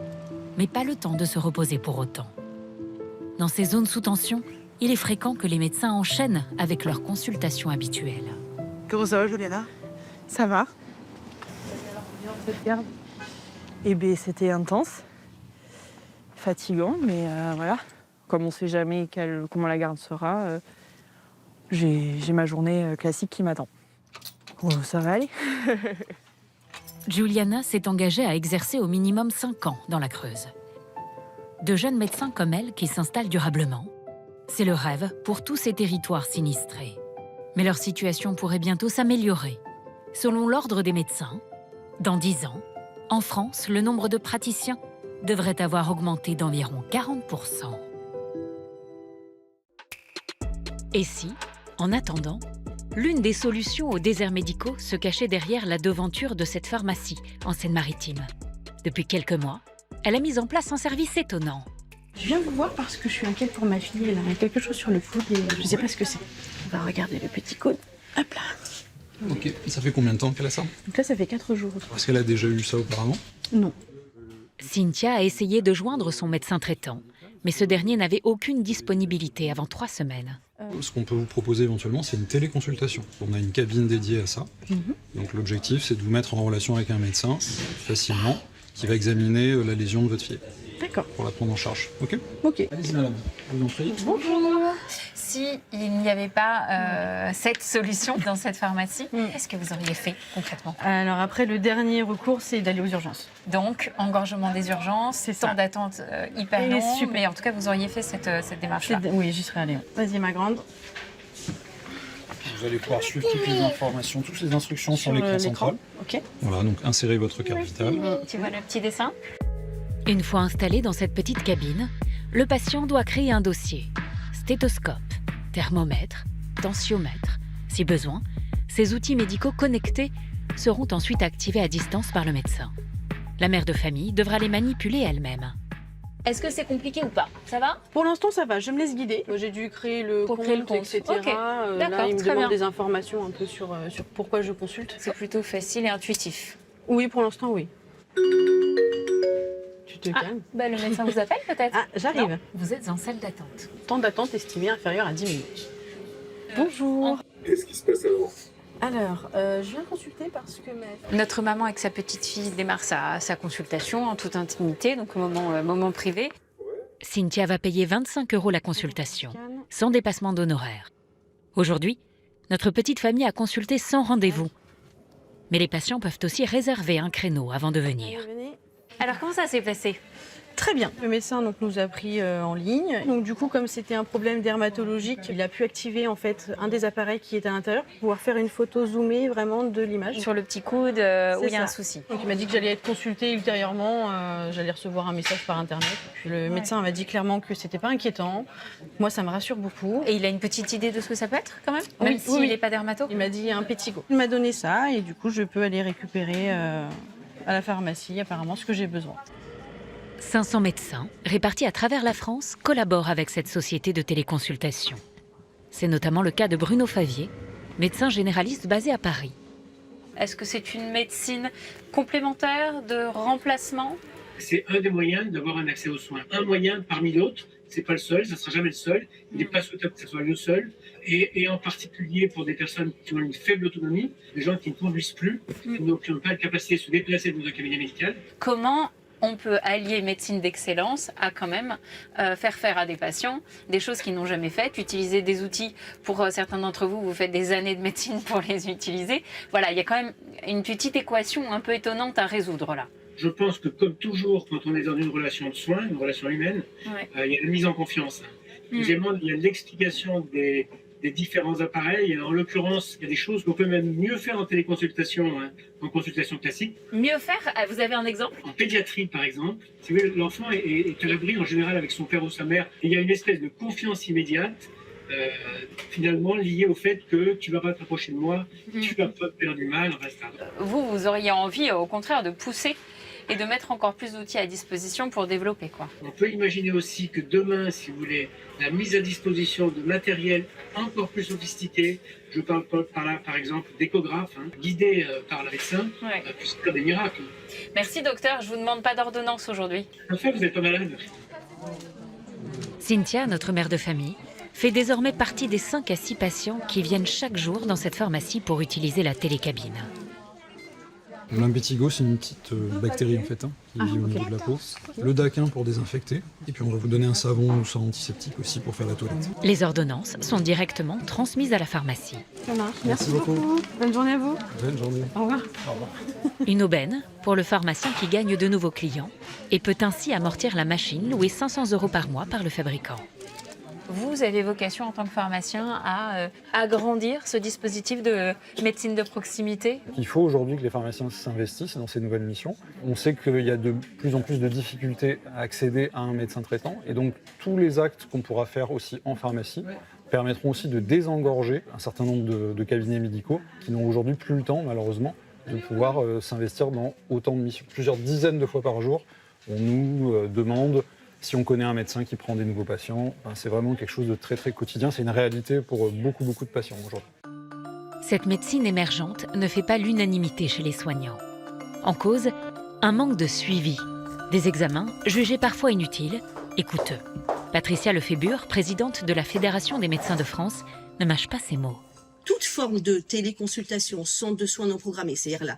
Mais pas le temps de se reposer pour autant. Dans ces zones sous tension, il est fréquent que les médecins enchaînent avec leurs consultations habituelles. Comment ça va, Juliana? Ça va. Eh bien, c'était intense, fatigant, mais voilà. Comme on ne sait jamais comment la garde sera, j'ai ma journée classique qui m'attend. Oh, ça va aller. Juliana s'est engagée à exercer au minimum 5 ans dans la Creuse. De jeunes médecins comme elle qui s'installent durablement, c'est le rêve pour tous ces territoires sinistrés. Mais leur situation pourrait bientôt s'améliorer. Selon l'Ordre des médecins, dans 10 ans, en France, le nombre de praticiens devrait avoir augmenté d'environ 40%. Et si, en attendant, l'une des solutions aux déserts médicaux se cachait derrière la devanture de cette pharmacie en Seine-Maritime? Depuis quelques mois, elle a mis en place un service étonnant. Je viens vous voir parce que je suis inquiète pour ma fille. Elle a quelque chose sur le coude et je ne sais pas ce que c'est. On va regarder le petit coude. Hop là. Ok, ça fait combien de temps qu'elle a ça? Donc là, ça fait 4 jours. Est-ce qu'elle a déjà eu ça auparavant? Non. Cynthia a essayé de joindre son médecin traitant, mais ce dernier n'avait aucune disponibilité avant 3 semaines. Ce qu'on peut vous proposer éventuellement, c'est une téléconsultation. On a une cabine dédiée à ça. Donc l'objectif, c'est de vous mettre en relation avec un médecin facilement qui va examiner la lésion de votre fille. D'accord. Pour la prendre en charge. Ok? Ok. Allez-y, madame. Je vous en prie. Bonjour. Si il n'y avait pas cette solution dans cette pharmacie, qu'est-ce que vous auriez fait concrètement? Alors après, le dernier recours, c'est d'aller aux urgences. Donc, engorgement des urgences, temps d'attente hyper long, super. mais en tout cas, vous auriez fait cette démarche-là. Oui, j'y serais allée. Vas-y, ma grande. Vous allez pouvoir suivre toutes les informations, toutes les instructions sur l'écran central. Ok. Voilà, donc insérez votre carte vitale. Tu vois le petit dessin? Une fois installé dans cette petite cabine, le patient doit créer un dossier. Stéthoscope, thermomètre, tensiomètre. Si besoin, ces outils médicaux connectés seront ensuite activés à distance par le médecin. La mère de famille devra les manipuler elle-même. Est-ce que c'est compliqué ou pas? Ça va? Pour l'instant, ça va. Je me laisse guider. J'ai dû créer le compte, etc. Ok. Là, D'accord, il me très demande bien. des informations un peu sur pourquoi je consulte. C'est plutôt facile et intuitif. Oui, pour l'instant, oui. Tu te calmes. Bah, le médecin vous appelle peut-être? Ah, j'arrive. Non, vous êtes en salle d'attente. Temps d'attente estimé inférieur à 10 minutes. Bonjour. Qu'est-ce qui se passe alors? Alors, je viens consulter parce que Notre maman avec sa petite fille démarre sa consultation en toute intimité, donc au moment privé. Cynthia va payer 25 € la consultation, sans dépassement d'honoraires. Aujourd'hui, notre petite famille a consulté sans rendez-vous. Mais les patients peuvent aussi réserver un créneau avant de venir. Alors comment ça s'est passé? Très bien. Le médecin nous a pris en ligne. Donc du coup, comme c'était un problème dermatologique, il a pu activer en fait un des appareils qui est à l'intérieur pour pouvoir faire une photo zoomée vraiment de l'image. Sur le petit coude où il y a un souci. Donc il m'a dit que j'allais être consultée ultérieurement, j'allais recevoir un message par internet. Puis le médecin m'a dit clairement que c'était pas inquiétant. Moi, ça me rassure beaucoup. Et il a une petite idée de ce que ça peut être quand même? Oui, Même s'il n'est pas dermato? Il m'a dit un pétigo. Il m'a donné ça et du coup, je peux aller récupérer à la pharmacie apparemment ce que j'ai besoin. 500 médecins, répartis à travers la France, collaborent avec cette société de téléconsultation. C'est notamment le cas de Bruno Favier, médecin généraliste basé à Paris. Est-ce que c'est une médecine complémentaire, de remplacement? C'est un des moyens d'avoir un accès aux soins. Un moyen parmi d'autres, c'est pas le seul, ça sera jamais le seul. Il n'est pas souhaitable que ce soit le seul. Et en particulier pour des personnes qui ont une faible autonomie, des gens qui ne conduisent plus, qui n'ont pas la capacité de se déplacer dans un cabinet médical. Comment on peut allier médecine d'excellence à quand même faire à des patients des choses qu'ils n'ont jamais faites, utiliser des outils. Pour certains d'entre vous, vous faites des années de médecine pour les utiliser. Voilà, il y a quand même une petite équation un peu étonnante à résoudre là. Je pense que comme toujours, quand on est dans une relation de soins, une relation humaine, il y a une mise en confiance. Deuxièmement, il y a l'explication des différents appareils. En l'occurrence, il y a des choses qu'on peut même mieux faire en téléconsultation, en consultation classique. Mieux faire, vous avez un exemple? En pédiatrie, par exemple, si vous voulez, l'enfant est à l'abri en général avec son père ou sa mère. Et il y a une espèce de confiance immédiate, finalement liée au fait que tu ne vas pas t'approcher de moi, tu ne vas pas te faire du mal, etc. Vous auriez envie, au contraire, de pousser et de mettre encore plus d'outils à disposition pour développer, quoi. On peut imaginer aussi que demain, si vous voulez, la mise à disposition de matériel encore plus sophistiqué, je parle par là, par exemple, d'échographes, guidés par le médecin, puisse faire des miracles. Merci docteur, je vous demande pas d'ordonnance aujourd'hui. En fait, vous n'êtes pas malade. Cynthia, notre mère de famille, fait désormais partie des 5 à 6 patients qui viennent chaque jour dans cette pharmacie pour utiliser la télécabine. L'impétigo, c'est une petite bactérie en fait, qui vit au niveau de la peau. Le daquin pour désinfecter. Et puis on va vous donner un savon ou sang antiseptique aussi pour faire la toilette. Les ordonnances sont directement transmises à la pharmacie. Ça marche. Merci beaucoup. Bonne journée à vous. Bonne journée. Au revoir. Au revoir. Une aubaine pour le pharmacien qui gagne de nouveaux clients et peut ainsi amortir la machine louée 500 € par mois par le fabricant. Vous avez vocation en tant que pharmacien à agrandir ce dispositif de médecine de proximité? Il faut aujourd'hui que les pharmaciens s'investissent dans ces nouvelles missions. On sait qu'il y a de plus en plus de difficultés à accéder à un médecin traitant et donc tous les actes qu'on pourra faire aussi en pharmacie permettront aussi de désengorger un certain nombre de cabinets médicaux qui n'ont aujourd'hui plus le temps malheureusement de pouvoir s'investir dans autant de missions. Plusieurs dizaines de fois par jour, on nous demande si on connaît un médecin qui prend des nouveaux patients. C'est vraiment quelque chose de très très quotidien. C'est une réalité pour beaucoup de patients aujourd'hui. Cette médecine émergente ne fait pas l'unanimité chez les soignants. En cause, un manque de suivi. Des examens jugés parfois inutiles et coûteux. Patricia Lefébure, présidente de la Fédération des médecins de France, ne mâche pas ses mots. Toute forme de téléconsultation, centre de soins non programmés, c'est-à-dire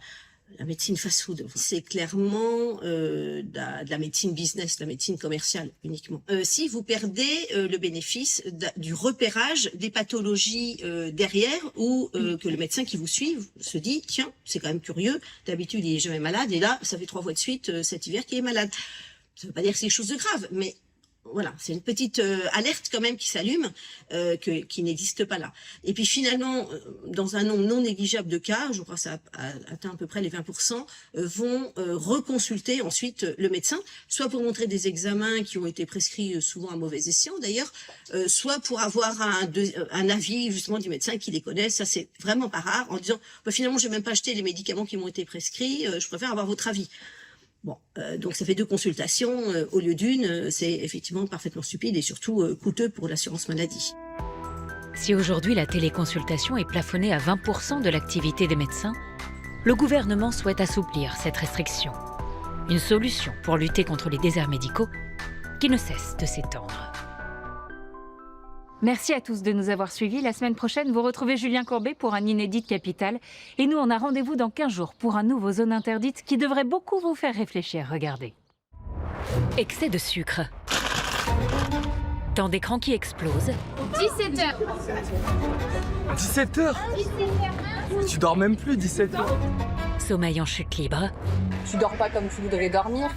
la médecine fast-food, c'est clairement de la médecine business, de la médecine commerciale uniquement. Si vous perdez le bénéfice du repérage des pathologies derrière ou que le médecin qui vous suit se dit « Tiens, c'est quand même curieux, d'habitude il est jamais malade et là, ça fait 3 fois de suite cet hiver qu'il est malade. » Ça ne veut pas dire que c'est des choses de grave, mais voilà, c'est une petite alerte quand même qui s'allume, qui n'existe pas là. Et puis finalement, dans un nombre non négligeable de cas, je crois que ça a atteint à peu près les 20%, vont reconsulter ensuite le médecin, soit pour montrer des examens qui ont été prescrits souvent à mauvais escient d'ailleurs, soit pour avoir un avis justement du médecin qui les connaît. Ça c'est vraiment pas rare, en disant finalement je vais même pas acheter les médicaments qui m'ont été prescrits, je préfère avoir votre avis. Bon, donc ça fait 2 consultations au lieu d'une, c'est effectivement parfaitement stupide et surtout coûteux pour l'assurance maladie. Si aujourd'hui la téléconsultation est plafonnée à 20% de l'activité des médecins, le gouvernement souhaite assouplir cette restriction. Une solution pour lutter contre les déserts médicaux qui ne cessent de s'étendre. Merci à tous de nous avoir suivis. La semaine prochaine, vous retrouvez Julien Courbet pour un inédit de Capital. Et nous, on a rendez-vous dans 15 jours pour un nouveau Zone Interdite qui devrait beaucoup vous faire réfléchir. Regardez. Excès de sucre. Temps d'écran qui explose. 17h. 17h. Tu dors même plus 17h. Sommeil en chute libre. Tu dors pas comme tu voudrais dormir.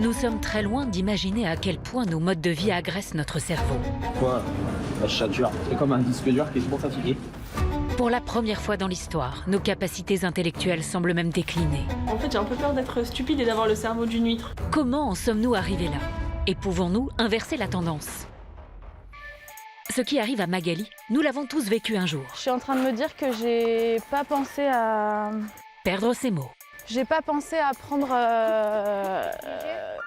Nous sommes très loin d'imaginer à quel point nos modes de vie agressent notre cerveau. Quoi? La chature, c'est comme un disque dur qui est trop fatigué. Pour la première fois dans l'histoire, nos capacités intellectuelles semblent même décliner. En fait, j'ai un peu peur d'être stupide et d'avoir le cerveau d'une huître. Comment en sommes-nous arrivés là? Et pouvons-nous inverser la tendance? Ce qui arrive à Magali, nous l'avons tous vécu un jour. Je suis en train de me dire que j'ai pas pensé à... Perdre ses mots. J'ai pas pensé à prendre...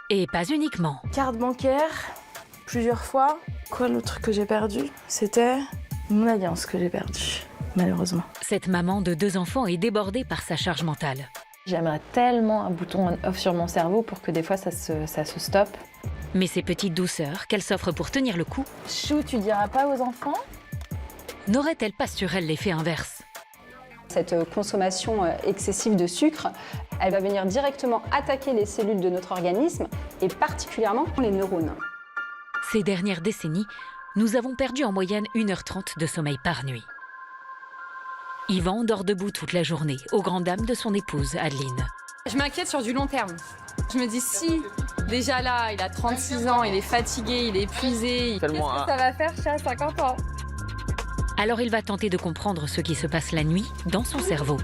Et pas uniquement. Carte bancaire, plusieurs fois. Quoi l'autre truc que j'ai perdu? C'était mon alliance que j'ai perdue, malheureusement. Cette maman de 2 enfants est débordée par sa charge mentale. J'aimerais tellement un bouton on-off sur mon cerveau pour que des fois ça se stoppe. Mais ces petites douceurs qu'elle s'offre pour tenir le coup... Chou, tu diras pas aux enfants? N'aurait-elle pas sur elle l'effet inverse? Cette consommation excessive de sucre, elle va venir directement attaquer les cellules de notre organisme et particulièrement les neurones. Ces dernières décennies, nous avons perdu en moyenne 1h30 de sommeil par nuit. Yvan dort debout toute la journée, aux grandes dames de son épouse, Adeline. Je m'inquiète sur du long terme. Je me dis si, déjà là, il a 36 ans, il est fatigué, il est épuisé, qu'est-ce que ça va faire à 50 ans? Alors il va tenter de comprendre ce qui se passe la nuit dans son cerveau.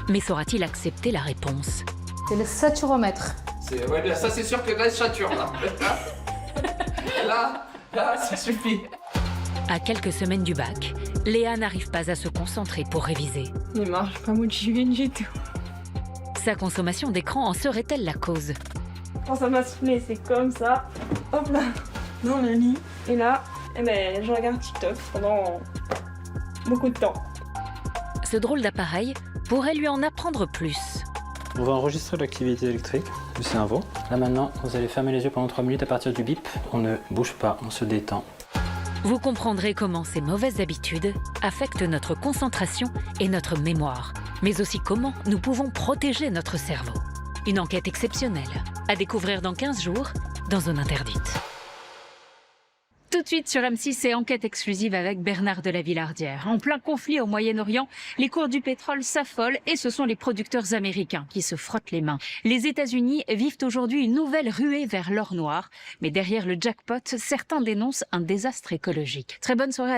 Mais saura-t-il accepter la réponse? C'est le saturomètre. Ouais, ça c'est sûr que là, je sature, là. Là, ça suffit. À quelques semaines du bac, Léa n'arrive pas à se concentrer pour réviser. Il marche pas motivé du tout. Sa consommation d'écran en serait-elle la cause? Quand ça m'a saoulé, c'est comme ça, hop là, dans le lit. Et là, je regarde TikTok pendant beaucoup de temps. Ce drôle d'appareil pourrait lui en apprendre plus. On va enregistrer l'activité électrique du cerveau. Là maintenant, vous allez fermer les yeux pendant 3 minutes à partir du bip. On ne bouge pas, on se détend. Vous comprendrez comment ces mauvaises habitudes affectent notre concentration et notre mémoire, mais aussi comment nous pouvons protéger notre cerveau. Une enquête exceptionnelle à découvrir dans 15 jours dans Zone Interdite. Tout de suite sur M6, c'est enquête exclusive avec Bernard de la Villardière. En plein conflit au Moyen-Orient, les cours du pétrole s'affolent et ce sont les producteurs américains qui se frottent les mains. Les États-Unis vivent aujourd'hui une nouvelle ruée vers l'or noir. Mais derrière le jackpot, certains dénoncent un désastre écologique. Très bonne soirée.